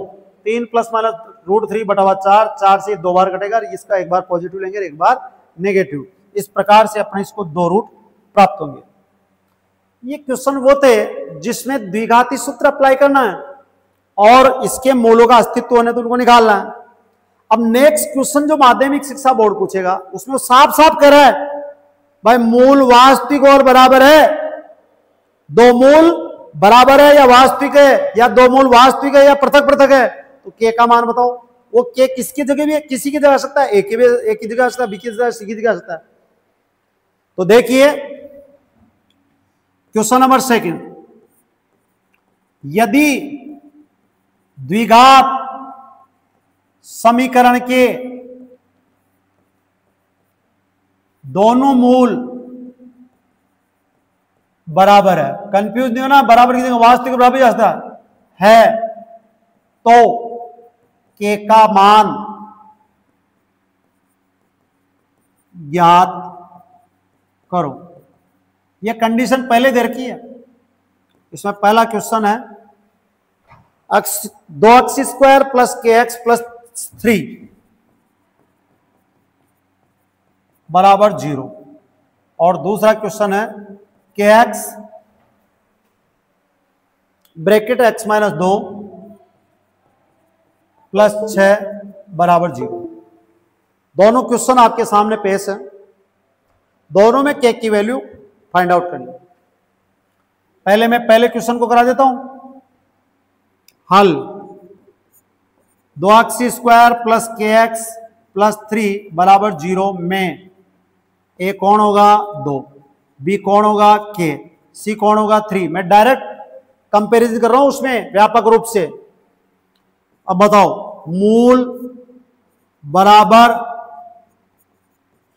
3 प्लस माइनस √3 बटा 4, 4 से 2 बार कटेगा, इसका एक बार पॉजिटिव लेंगे एक बार नेगेटिव। इस प्रकार से अपने इसको 2 रूट प्राप्त होंगे। ये क्वेश्चन वो थे जिसमें द्विघाती सूत्र अप्लाई करना है और इसके मूलों का अस्तित्व होने तो उनको निकालना है। अब नेक्स्ट क्वेश्चन जो माध्यमिक शिक्षा बोर्ड पूछेगा उसमें साफ साफ कह रहा है भाई मूल वास्तविक और बराबर है, 2 मूल बराबर है या वास्तविक है, या 2 मूल वास्तविक है या पृथक पृथक है, तो के का मान बताओ। वो के किसकी जगह भी है, किसी की जगह आ सकता है, ए की जगह आ सकता है, बी की जगह, सी की जगह आ सकता है। तो देखिए क्वेश्चन नंबर 2, यदि द्विघात समीकरण के दोनों मूल बराबर है, कंफ्यूज नहीं होना, बराबर की जगह वास्तविक बराबर जा सकता है, तो के का मान ज्ञात करो। यह कंडीशन पहले दे रखी है। इसमें पहला क्वेश्चन है 2x² प्लस kx प्लस 3 बराबर 0, और दूसरा क्वेश्चन है kx bracket x minus 2 plus 6 बराबर 0। दोनों क्वेश्चन आपके सामने पेश है, दोनों में k की वैल्यू फाइंड आउट करनी। पहले मैं पहले क्वेश्चन को करा देता हूं हल। 2x² प्लस kx प्लस 3 बराबर 0 में ए कौन होगा 2, बी कौन होगा k, सी कौन होगा 3। मैं डायरेक्ट कंपैरिजन कर रहा हूं उसमें व्यापक रूप से। अब बताओ मूल बराबर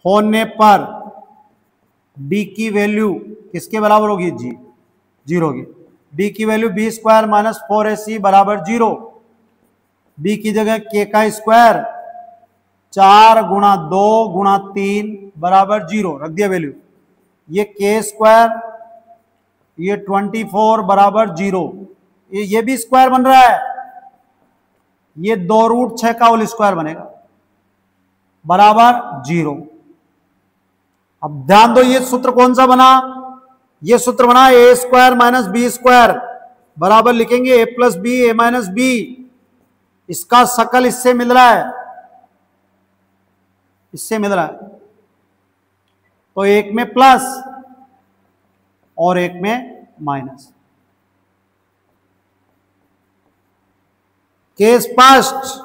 होने पर d की वैल्यू किसके बराबर होगी, जी 0 होगी। d की वैल्यू b² माइनस 4ac बराबर 0। b की जगह k का स्क्वायर 4 गुणा 2 गुणा 3 बराबर 0 रख दिया वैल्यू। ये k², ये 24 बराबर 0, ये भी स्क्वायर बन रहा है, ये 2√6 का होल स्क्वायर बनेगा बराबर 0। अब ध्यान दो ये सूत्र कौन सा बना, ये सूत्र बना a² माइनस b² बराबर लिखेंगे a plus b a minus b. इसका सकल इससे मिल रहा है, इससे मिल रहा है, तो एक में प्लस और एक में माइनस। के स्पष्ट,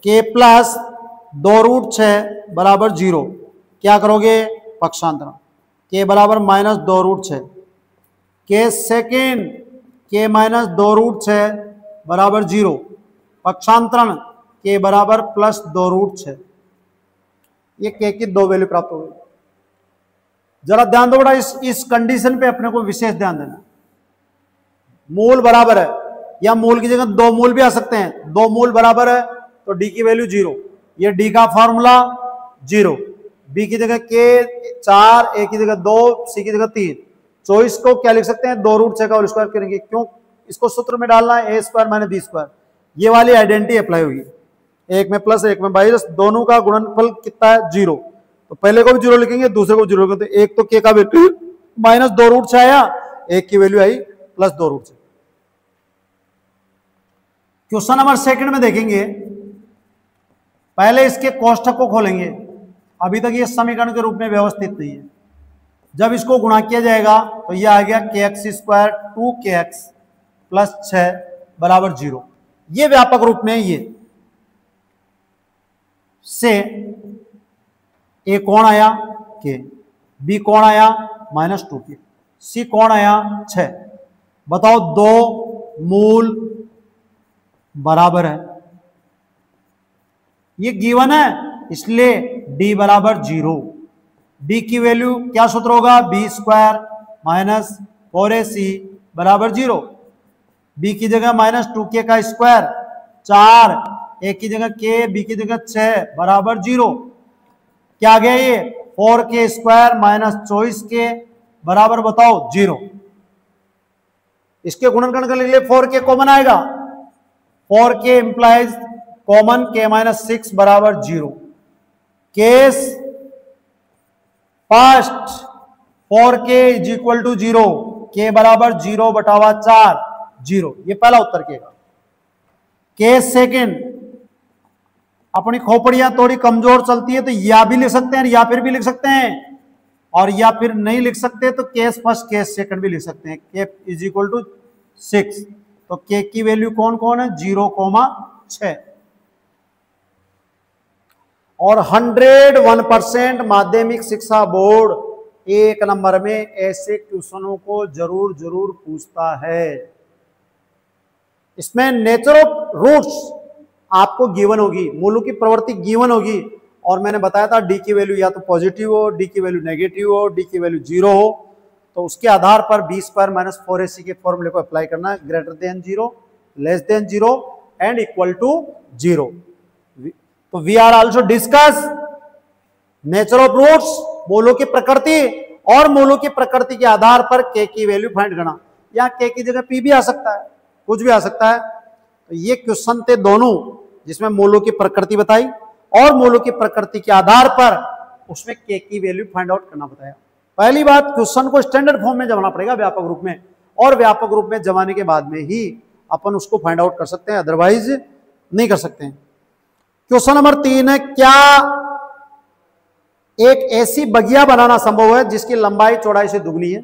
के प्लस 2√6 बराबर 0, क्या करोगे पक्षांतरण, के बराबर माइनस 2√6। के सेकेंड के माइनस 2√6 बराबर 0, पक्षांतरण के बराबर प्लस 2√6। ये के की 2 वैल्यू प्राप्त हो गई। जरा ध्यान दो बेटा, इस कंडीशन पे अपने को विशेष ध्यान देना। मूल बराबर है, या मूल की जगह 2 मूल भी आ सकते हैं। 2 मूल बराबर है तो डी की वैल्यू 0, ये डी का फॉर्मूला 0, बी की जगह के 4, ए की जगह 2, सी की जगह 3। 24 को क्या लिख सकते हैं, 2 रूट 6 का होल स्क्वायर करेंगे, क्यों इसको सूत्र में डालना है, ए स्क्वायर माइनस बी स्क्वायर। ये वाली आइडेंटिटी अप्लाई होगी, एक में प्लस एक में माइनस, दोनों का गुणनफल कितना है 0, तो पहले को भी 0 लिखेंगे, दूसरे को 0 लिखेंगे, तो एक तो के का वैल्यू माइनस 2 रूट 6 आया, एक की वैल्यू आई plus 2 root 6। Question number second में देखेंगे, पहले इसके कोष्ठक को खोलेंगे, अभी तक ये समीकरण के रूप में व्यवस्थित नहीं है। जब इसको गुणा किया जाएगा तो ये आ गया के एक्स स्क्वायर 2kx प्लस 6 बराबर 0। ये व्यापक रूप में ये से ए कौन आया के, बी कौन आया माइनस 2k, सी कौन आया 6। बताओ दो मूल बराबर है, ये गिवन है इसलिए d बराबर 0। d की वैल्यू क्या सूत्र होगा, बी स्क्वायर माइनस 4ac बराबर 0। b की जगह माइनस 2k का स्क्वायर 4, a की जगह k, b की जगह 6 बराबर 0। क्या आ गया ये 4k स्क्वायर माइनस 24k बराबर बताओ 0। इसके गुणनखंड करने के लिए 4k कॉमन आएगा, 4k implies common k minus 6 बराबर 0। Case first 4k is equal to 0, k बराबर 0 बटावा 4 0, ये पहला उत्तर के का। केस सेकंड, अपनी खोपड़ियां थोड़ी कमजोर चलती है तो या भी लिख सकते हैं या फिर भी लिख सकते हैं, और या फिर नहीं लिख सकते तो केस फर्स्ट केस सेकंड भी लिख सकते हैं। k इज इक्वल टू 6, तो k की वैल्यू कौन कौन है 0,6। और 101% माध्यमिक शिक्षा बोर्ड 1 नंबर में ऐसे क्वेश्चनों को जरूर जरूर पूछता है। इसमें नेचर ऑफ रूट्स आपको गिवन होगी, मूलों की प्रवृत्ति गिवन होगी, और मैंने बताया था डी की वैल्यू या तो पॉजिटिव हो, डी की वैल्यू नेगेटिव हो, डी की वैल्यू 0 हो, तो उसके आधार पर बी स्क्वायर माइनस 4ac के फॉर्मूले को अप्लाई करना है, greater than 0, less than 0 and equal to 0। तो we are also discuss nature of roots, मूलों की प्रकृति, और मूलों की प्रकृति के आधार पर के की वैल्यू फाइंड करना। यहाँ के की जगह पी भी आ सकता है, कुछ भी आ सकता है। तो ये क्वेश्चन थे दोनों, जिसमें मूलों की प्रकृति बताई और मूलों की प्रकृति के आधार पर उसमें के की वैल्यू फाइंड आउट करना बताया। पहली बात, क्वेश्चन को स्टैंडर्ड फॉर्म में जमाना पड़ेगा व्यापक रूप में, और व्यापक रूप में जमाने के बाद में ही अपन उसको फाइंड आउट कर सकते हैं, अदरवाइज नहीं कर सकते हैं। क्वेश्चन नंबर 3 है, क्या एक ऐसी बगिया बनाना संभव है जिसकी लंबाई चौड़ाई से दुगनी है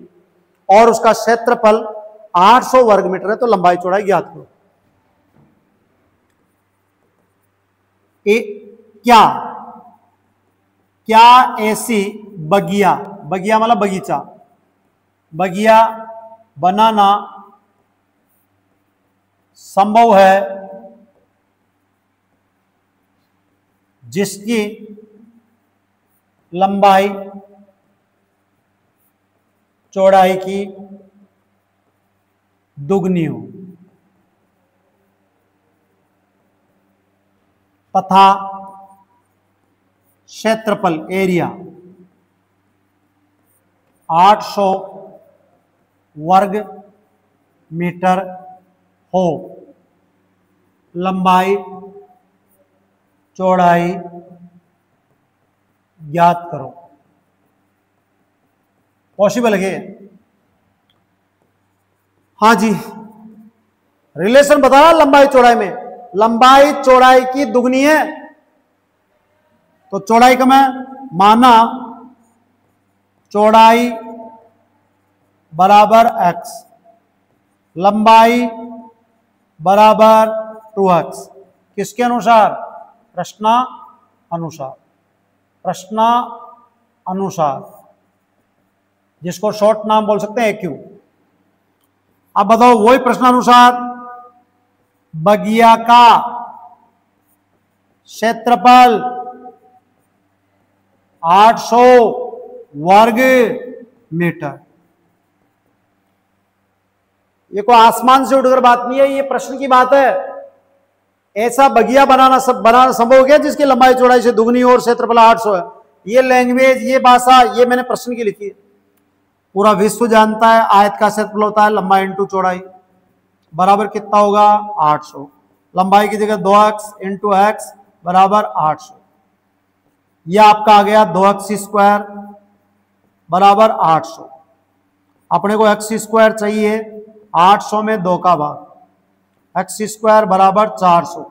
और उसका क्षेत्रफल 800 वर्ग मीटर है, तो लंबाई चौड़ाई ज्ञात करो। क्या ऐसी बगिया, बगिया मतलब बगीचा, बगिया बनाना संभव है जिसकी लंबाई चौड़ाई की दुगनी हो तथा क्षेत्रफल एरिया 800 वर्ग मीटर हो, लंबाई चौड़ाई ज्ञात करो। पॉसिबल है? हाँ जी, रिलेशन बताना लंबाई चौड़ाई में, लंबाई चौड़ाई की दुगनी है तो चौड़ाई कम है, माना चौड़ाई बराबर x, लंबाई बराबर 2x। किसके अनुसार? प्रश्न अनुसार, प्रश्न अनुसार, जिसको शॉर्ट नाम बोल सकते हैं AQ। अब बताओ, वही प्रश्न अनुसार बगिया का क्षेत्रफल 800 वर्ग मीटर। ये कोई आसमान से उड़कर बात नहीं है, ये प्रश्न की बात है। ऐसा बगिया बनाना संभव है जिसकी लंबाई चौड़ाई से दुगनी हो और क्षेत्रफल 800 है। ये लैंग्वेज, ये भाषा, ये मैंने प्रश्न की लिखी है। पूरा विश्व जानता है आयत का क्षेत्रफल होता है लंबाई इंटू चौड़ाई, बराबर कितना होगा 800। लंबाई की जगह 2x इंटू एक्स बराबर 800। यह आपका आ गया 2x स्क्वायर बराबर 800। अपने को x स्क्वायर चाहिए, 800 में 2 का भाग, x स्क्वायर बराबर 400।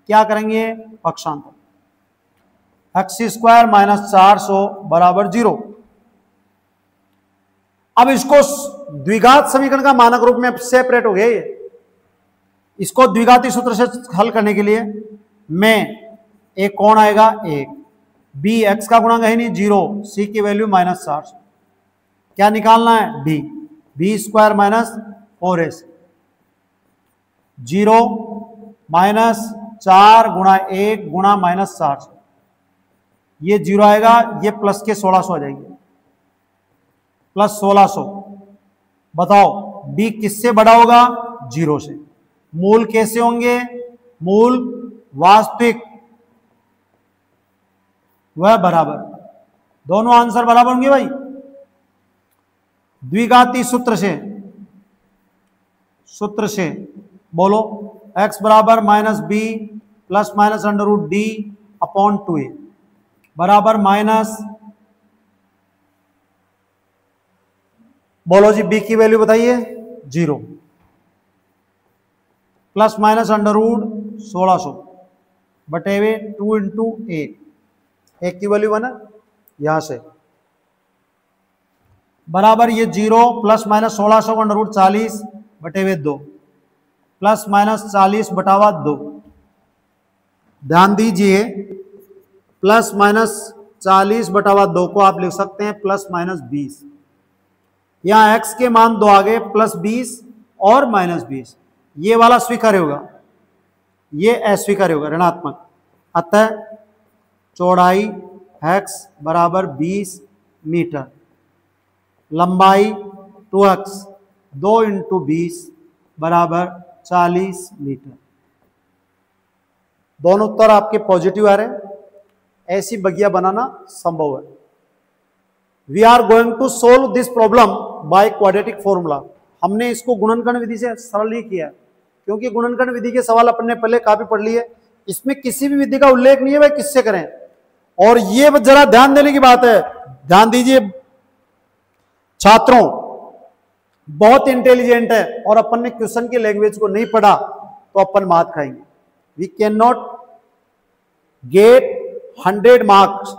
क्या करेंगे पक्षांतर, x स्क्वायर माइनस 400 बराबर 0। अब इसको द्विघात समीकरण का मानक रूप में सेपरेट हो गया ये। इसको द्विघाती सूत्र से हल करने के लिए मैं एक कौन आएगा 1, b x का गुणांक है नहीं 0, c की वैल्यू माइनस 400। क्या निकालना है b, b square minus 4ac, 0 minus 4 गुणा 1 गुणा माइनस 400, ये 0 आएगा, ये प्लस के 1600 आ जाएंगे, प्लस 1600। बताओ b किससे बड़ा होगा 0 से। मूल कैसे होंगे, मूल वास्तविक वह बराबर, दोनों आंसर बराबर होंगे भाई। द्विघाती सूत्र से बोलो x बराबर minus b plus minus under root d upon 2a बराबर माइनस, बोलो जी b की वैल्यू बताइए 0 प्लस माइनस अंडर रूट 1600 बटे हुए 2 इंटू 1 की वैल्यू 1 है यहां से, बराबर ये 0 प्लस माइनस 1600 अंडर रूट 40 बटे हुए 2 प्लस माइनस 40 बटावा 2। ध्यान दीजिए प्लस माइनस 40 बटावा 2 को आप लिख सकते हैं प्लस माइनस 20। यहां x के मान 2 आ गए, प्लस 20 और माइनस 20। ये वाला स्वीकार्य होगा, ये अस्वीकार्य होगा, ऋणात्मक। अतः चौड़ाई x बराबर 20 मीटर, लंबाई 2x 2 इंटू 20 बराबर 40 मीटर। दोनों उत्तर आपके पॉजिटिव आ रहे हैं। ऐसी बगिया बनाना संभव है। We are going to solve this problem by quadratic formula. हमने इसको गुणनखंड विधि से सरल ही किया, क्योंकि गुणनखंड विधि के सवाल अपने पहले काफी पढ़ लिए। इसमें किसी भी विधि का उल्लेख नहीं है भाई किससे करें। और ये जरा ध्यान देने की बात है, ध्यान दीजिए छात्रों, बहुत इंटेलिजेंट है और अपन ने क्वेश्चन की लैंग्वेज को नहीं पढ़ा तो अपन मात खाएंगे। We can not get 100 marks.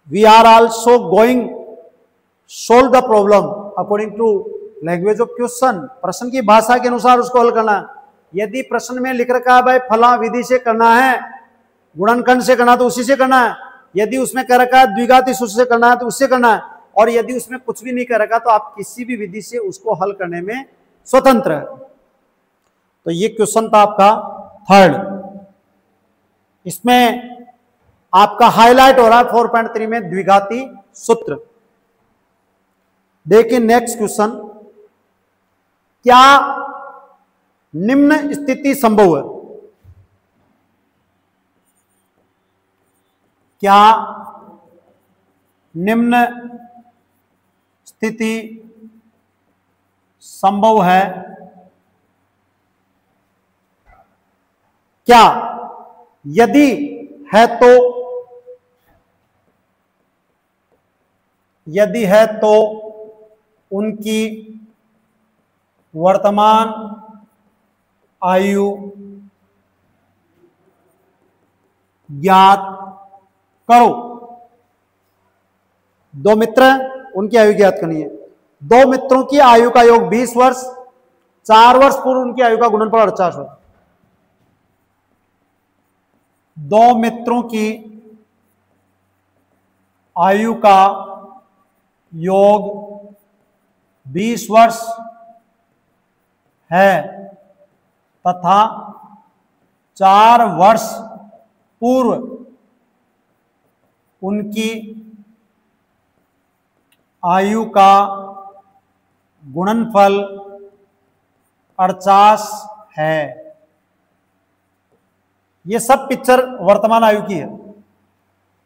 We are also going solve the problem according to language of question. प्रश्न की भाषा के अनुसार उसको हल करना है। यदि प्रश्न में लिख रखा है भाई फला विधि से करना है, गुणनखंड से करना है तो उसी से करना है। यदि उसमें कह रखा है द्विघाती सूत्र से करना है तो उससे करना है। और यदि उसमें कुछ भी नहीं कर रखा तो आप किसी भी विधि से उसको हल करने में स्वतंत्र है। तो ये क्वेश्चन था आपका थर्ड। इसमें आपका हाईलाइट हो रहा है 4.3 में द्विघाती सूत्र। देखिए नेक्स्ट क्वेश्चन, क्या निम्न स्थिति संभव है? क्या निम्न स्थिति संभव है? क्या यदि है तो, यदि है तो उनकी वर्तमान आयु ज्ञात करो। दो मित्र हैं, उनकी आयु ज्ञात करनी है। दो मित्रों की आयु का योग 20 वर्ष, 4 वर्ष पूर्व उनकी आयु का गुणनफल 48 वर्ष। दो मित्रों की आयु का योग 20 वर्ष है तथा 4 वर्ष पूर्व उनकी आयु का गुणनफल 48 है। ये सब पिक्चर वर्तमान आयु की है।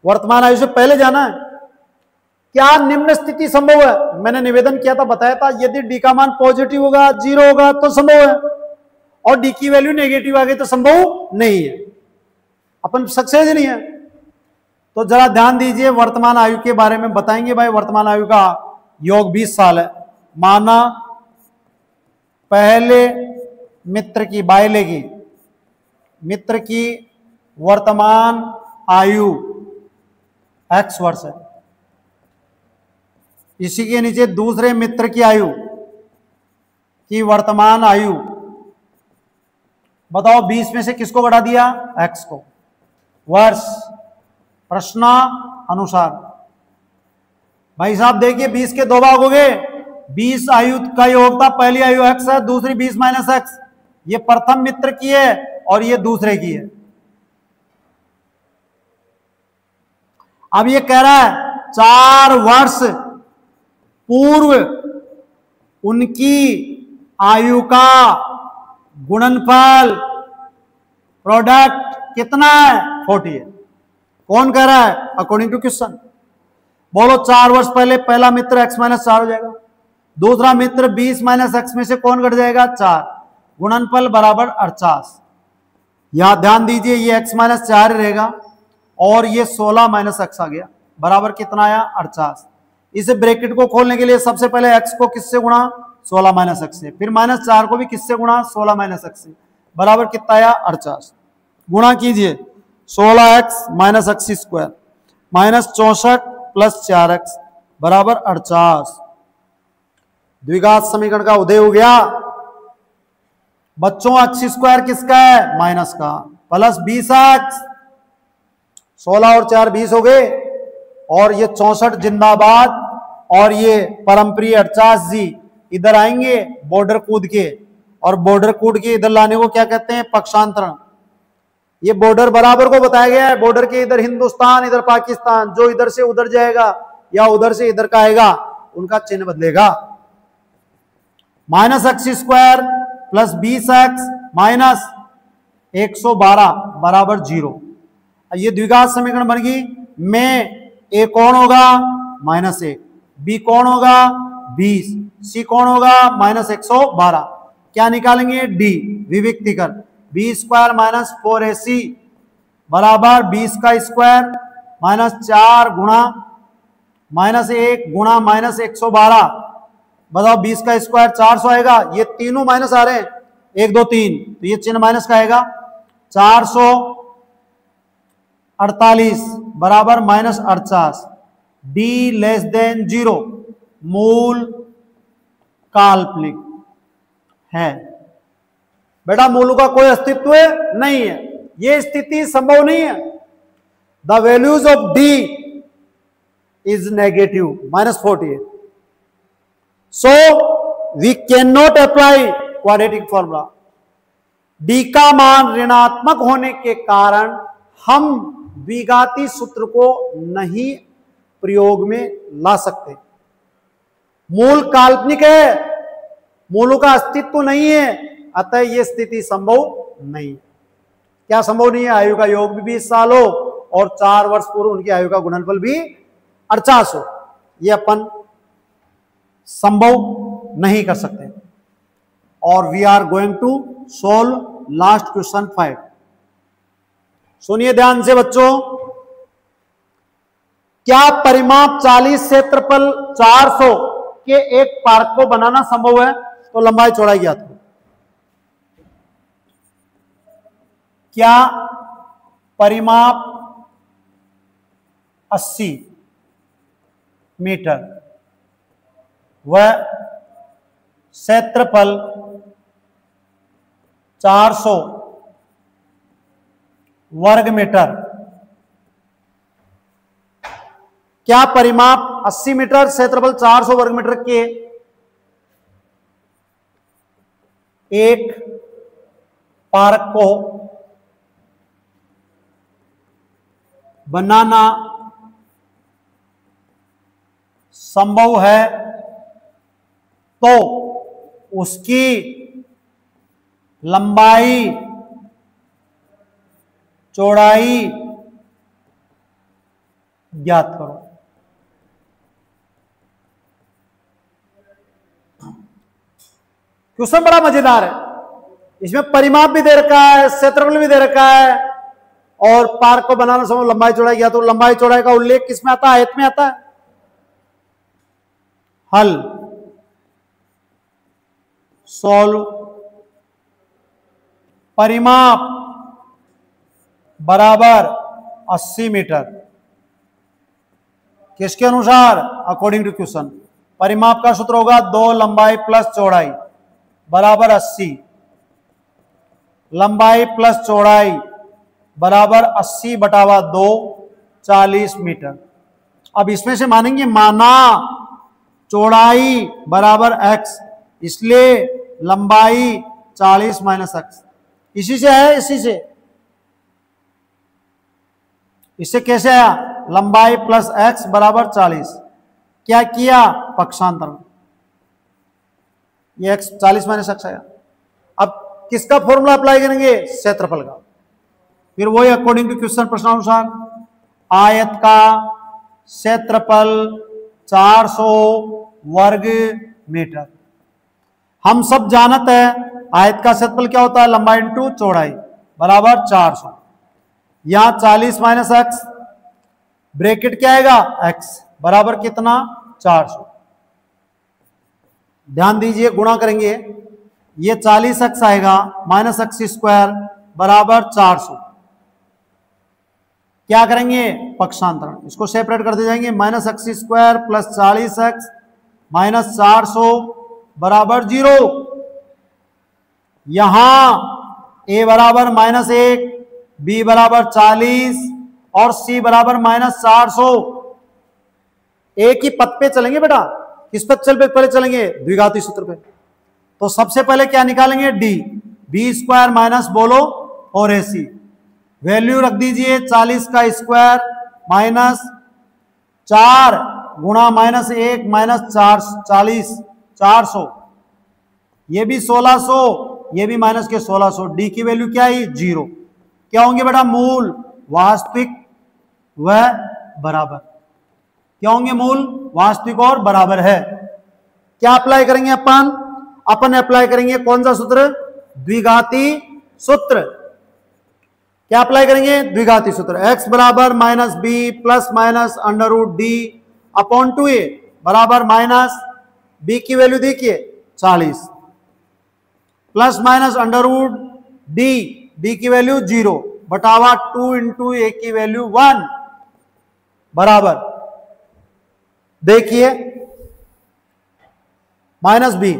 वर्तमान आयु से पहले जाना है। क्या निम्न स्थिति संभव है? मैंने निवेदन किया था, बताया था, यदि डी का मान पॉजिटिव होगा, 0 होगा तो संभव है, और डी की वैल्यू नेगेटिव आ गई तो संभव नहीं है, अपन सक्सेस ही नहीं है। तो जरा ध्यान दीजिए, वर्तमान आयु के बारे में बताएंगे भाई। वर्तमान आयु का योग 20 साल है। माना पहले मित्र की बायलेगी मित्र की वर्तमान आयु x वर्ष है। इसी के नीचे दूसरे मित्र की आयु की वर्तमान आयु, बताओ 20 में से किसको बढ़ा दिया? x को। वर्ष प्रश्न अनुसार भाई साहब देखिए, 20 के दो भाग हो गए। 20 आयु का योग था, पहली आयु x है, दूसरी 20 माइनस x। ये प्रथम मित्र की है और ये दूसरे की है। अब ये कह रहा है 4 वर्ष पूर्व उनकी आयु का गुणनफल प्रोडक्ट कितना है? 40 है। कौन कह रहा है? According to question. बोलो 4 वर्ष पहले पहला मित्र x माइनस 4 हो जाएगा, दूसरा मित्र 20 माइनस x में से कौन घट जाएगा? 4। गुणनफल बराबर 48। यहां ध्यान दीजिए, ये x माइनस 4 रहेगा और ये 16 माइनस x आ गया, बराबर कितना आया? 48। इस ब्रैकेट को खोलने के लिए सबसे पहले x को किससे गुणा? 16 माइनस x से, फिर माइनस 4 को भी किससे गुणा? 16 माइनस x से, बराबर कितना आया? 48। गुणा कीजिए, 16x minus x square minus 64 plus 4x बराबर 48। द्विघात समीकरण का उदय हो गया। बच्चों x स्क्वायर किसका है? माइनस का, प्लस 20x, 16 और 4 20 हो गए, और ये 64 जिंदाबाद, और ये परमप्रिय 48 जी इधर आएंगे बॉर्डर कूद के, और बॉर्डर कूद के इधर लाने को क्या कहते हैं? पक्षांतरण। ये बॉर्डर बराबर को बताया गया है, बॉर्डर के इधर हिंदुस्तान इधर पाकिस्तान, जो इधर से उधर जाएगा या उधर से इधर का आएगा उनका चिन्ह बदलेगा। Minus x square plus 20x minus 112 बराबर 0। ये द्विघात समीकरण बन गई। में a कौन होगा? -1, b कौन होगा? 20, c कौन होगा? -112। क्या निकालेंगे? d विविक्ति कर, b स्क्वायर माइनस 4ac बराबर 20 का स्क्वायर माइनस 4 गुणा -1 गुणा -112। बताओ 20 का स्क्वायर 400 आएगा, ये तीनों माइनस आ रहे हैं, 1 2 3, तो ये चिन्ह माइनस का आएगा। 448 बराबर -48। d लेस देन 0, मूल काल्पनिक है। बेटा मूलों का कोई अस्तित्व नहीं है, ये स्थिति संभव नहीं है। The values of d is negative -48, so we cannot apply quadratic formula। d का मान ऋणात्मक होने के कारण हम द्विघाती सूत्र को नहीं प्रयोग में ला सकते। मूल काल्पनिक है, मूलों का अस्तित्व नहीं है, अतः यह स्थिति संभव नहीं। क्या संभव नहीं है? आयु का योग भी 20 साल हो और 4 वर्ष पूर्व उनकी आयु का गुणनफल भी 48 हो, यह अपन संभव नहीं कर सकते। और we are going to solve last question 5। सुनिए ध्यान से बच्चों, क्या परिमाप 40 क्षेत्रफल 400 के एक पार्क को बनाना संभव है? तो लंबाई चौड़ाई ज्ञात करो। क्या परिमाप 80 मीटर वह क्षेत्रफल 400 वर्ग मीटर, क्या परिमाप 80 मीटर क्षेत्रफल 400 वर्ग मीटर के एक पार्क को बनाना संभव है? तो उसकी लंबाई, चौड़ाई ज्ञात करो। क्वेश्चन बड़ा मजेदार है, इसमें परिमाप भी दे रखा है, क्षेत्रफल भी दे रखा है, और पार्क को बनाना समय लंबाई चौड़ाई किया तो लंबाई चौड़ाई का उल्लेख किसमें आता है? आयत में आता है। हल सॉल्व, परिमाप बराबर 80 मीटर, किसके अनुसार? According to question. परिमाप का सूत्र होगा 2 लंबाई प्लस चौड़ाई बराबर 80, लंबाई प्लस चौड़ाई बराबर 80 बटावा 2 40 मीटर। अब इसमें से मानेंगे माना चौड़ाई बराबर x, इसलिए लंबाई 40 माइनस x। इसी से है, इससे कैसे आया? लंबाई प्लस x बराबर 40। क्या किया? पक्षांतरण, ये x 40 माइनस x आया। अब किसका फॉर्मूला अप्लाई करेंगे? क्षेत्रफल का। फिर वही अकॉर्डिंग टू क्वेश्चन प्रश्नानुसार, आयत का क्षेत्रफल 400 वर्ग मीटर। हम सब जानते हैं आयत का क्षेत्रफल क्या होता है? लंबाई इंटू चौड़ाई बराबर 400। यहां 40 माइनस एक्स, ब्रैकेट क्या आएगा? x बराबर कितना? 400। ध्यान दीजिए, गुणा करेंगे, ये 40x आएगा माइनस एक्स स्क्वायर बराबर 400। क्या करेंगे? पक्षांतरण, इसको सेपरेट करते जाएंगे। Minus x square plus 40x minus 400 बराबर 0। यहां a बराबर -1, b बराबर 40 और c बराबर -400। एक ही पद पे चलेंगे बेटा। किस पद चल पे पहले चलेंगे? द्विघाती सूत्र पे। तो सबसे पहले क्या निकालेंगे? d, b स्क्वायर माइनस बोलो और ac, वैल्यू रख दीजिए 40 का स्क्वायर माइनस 4 गुणा -1 माइनस 40 400, ये भी 1600, ये भी माइनस के 1600। डी की वैल्यू क्या है? 0। क्या होंगे बेटा? मूल, वास्तविक व बराबर। क्या होंगे? मूल, वास्तविक और बराबर है। क्या अप्लाई करेंगे अपन अप्लाई करेंगे कौन सा सूत्र? द्विघाती सूत्र। क्या अप्लाई करेंगे? द्विघाती सूत्र। x बराबर minus b plus minus under root d upon 2a बराबर माइनस बी की वैल्यू देखिए 40 plus minus under root d, d की वैल्यू 0 बटावा 2 इंटू ए की वैल्यू 1 बराबर, देखिए माइनस बी,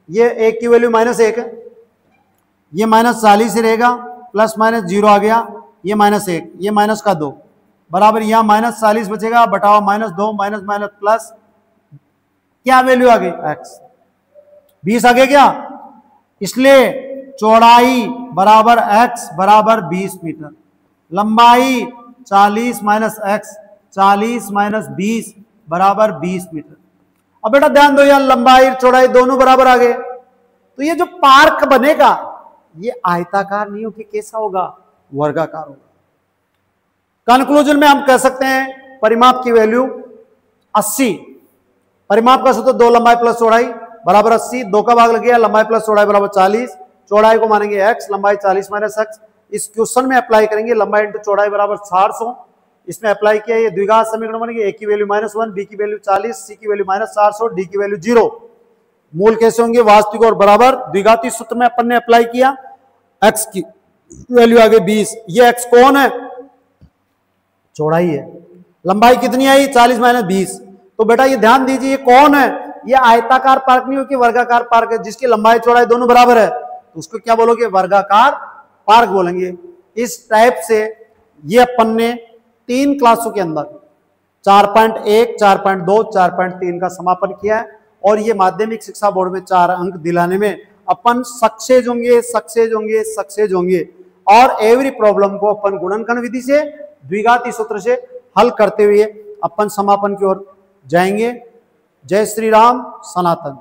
ये एक की वैल्यू -1 है, ये -40 ही रहेगा, प्लस माइनस 0 आ गया, ये -1, ये माइनस का 2 बराबर, यहां -40 बचेगा बटावा -2 माइनस माइनस प्लस, क्या वैल्यू आ गई? x 20 आ गया क्या? इसलिए चौड़ाई बराबर x बराबर 20 मीटर, लंबाई 40 माइनस x 40 माइनस 20 बराबर 20 मीटर। अब बेटा ध्यान दो, यार लंबाई चौड़ाई दोनों बराबर आ गए, तो ये जो पार्क बनेगा ये आयताकार नहीं होगी, कैसा होगा? वर्गाकार होगा। कंक्लूजन में हम कह सकते हैं परिमाप की वैल्यू 80, परिमाप का सूत्र 2 लंबाई प्लस चौड़ाई बराबर 80, 2 का भाग लग गया, लंबाई प्लस चौड़ाई बराबर 40, चौड़ाई को मानेंगे x, लंबाई 40 माइनस x। इस क्वेश्चन में अप्लाई करेंगे लंबाई इंटू चौड़ाई बराबर 400, इसमें अप्लाई किया, ये द्विघात समीकरण बनेंगे, a की वैल्यू -1, b की वैल्यू 40, c की वैल्यू -400, d की वैल्यू 0। मूल कैसे होंगे? वास्तविक और बराबर। द्विघाती सूत्र में अपन ने अप्लाई किया, x की वैल्यू आ गई 20, ये x कौन है? चौड़ाई है। लंबाई कितनी आई? 40 माइनस 20। तो बेटा ये ध्यान दीजिए, ये कौन है? ये आयताकार पार्क नहीं हो कि वर्गाकार पार्क है, जिसकी लंबाई चौड़ाई दोनों बराबर है, तो उसको क्या बोलोगे? वर्गाकार पार्क बोलेंगे। इस टाइप से ये अपन ने 3 क्लासों के अंदर 4.1, 4.2, 4.3 का समापन किया है, और ये माध्यमिक शिक्षा बोर्ड में 4 अंक दिलाने में अपन सक्सेस होंगे। और एवरी प्रॉब्लम को अपन गुणनखंड विधि से, द्विघाती सूत्र से हल करते हुए अपन समापन की ओर जाएंगे। जय श्री राम, सनातन।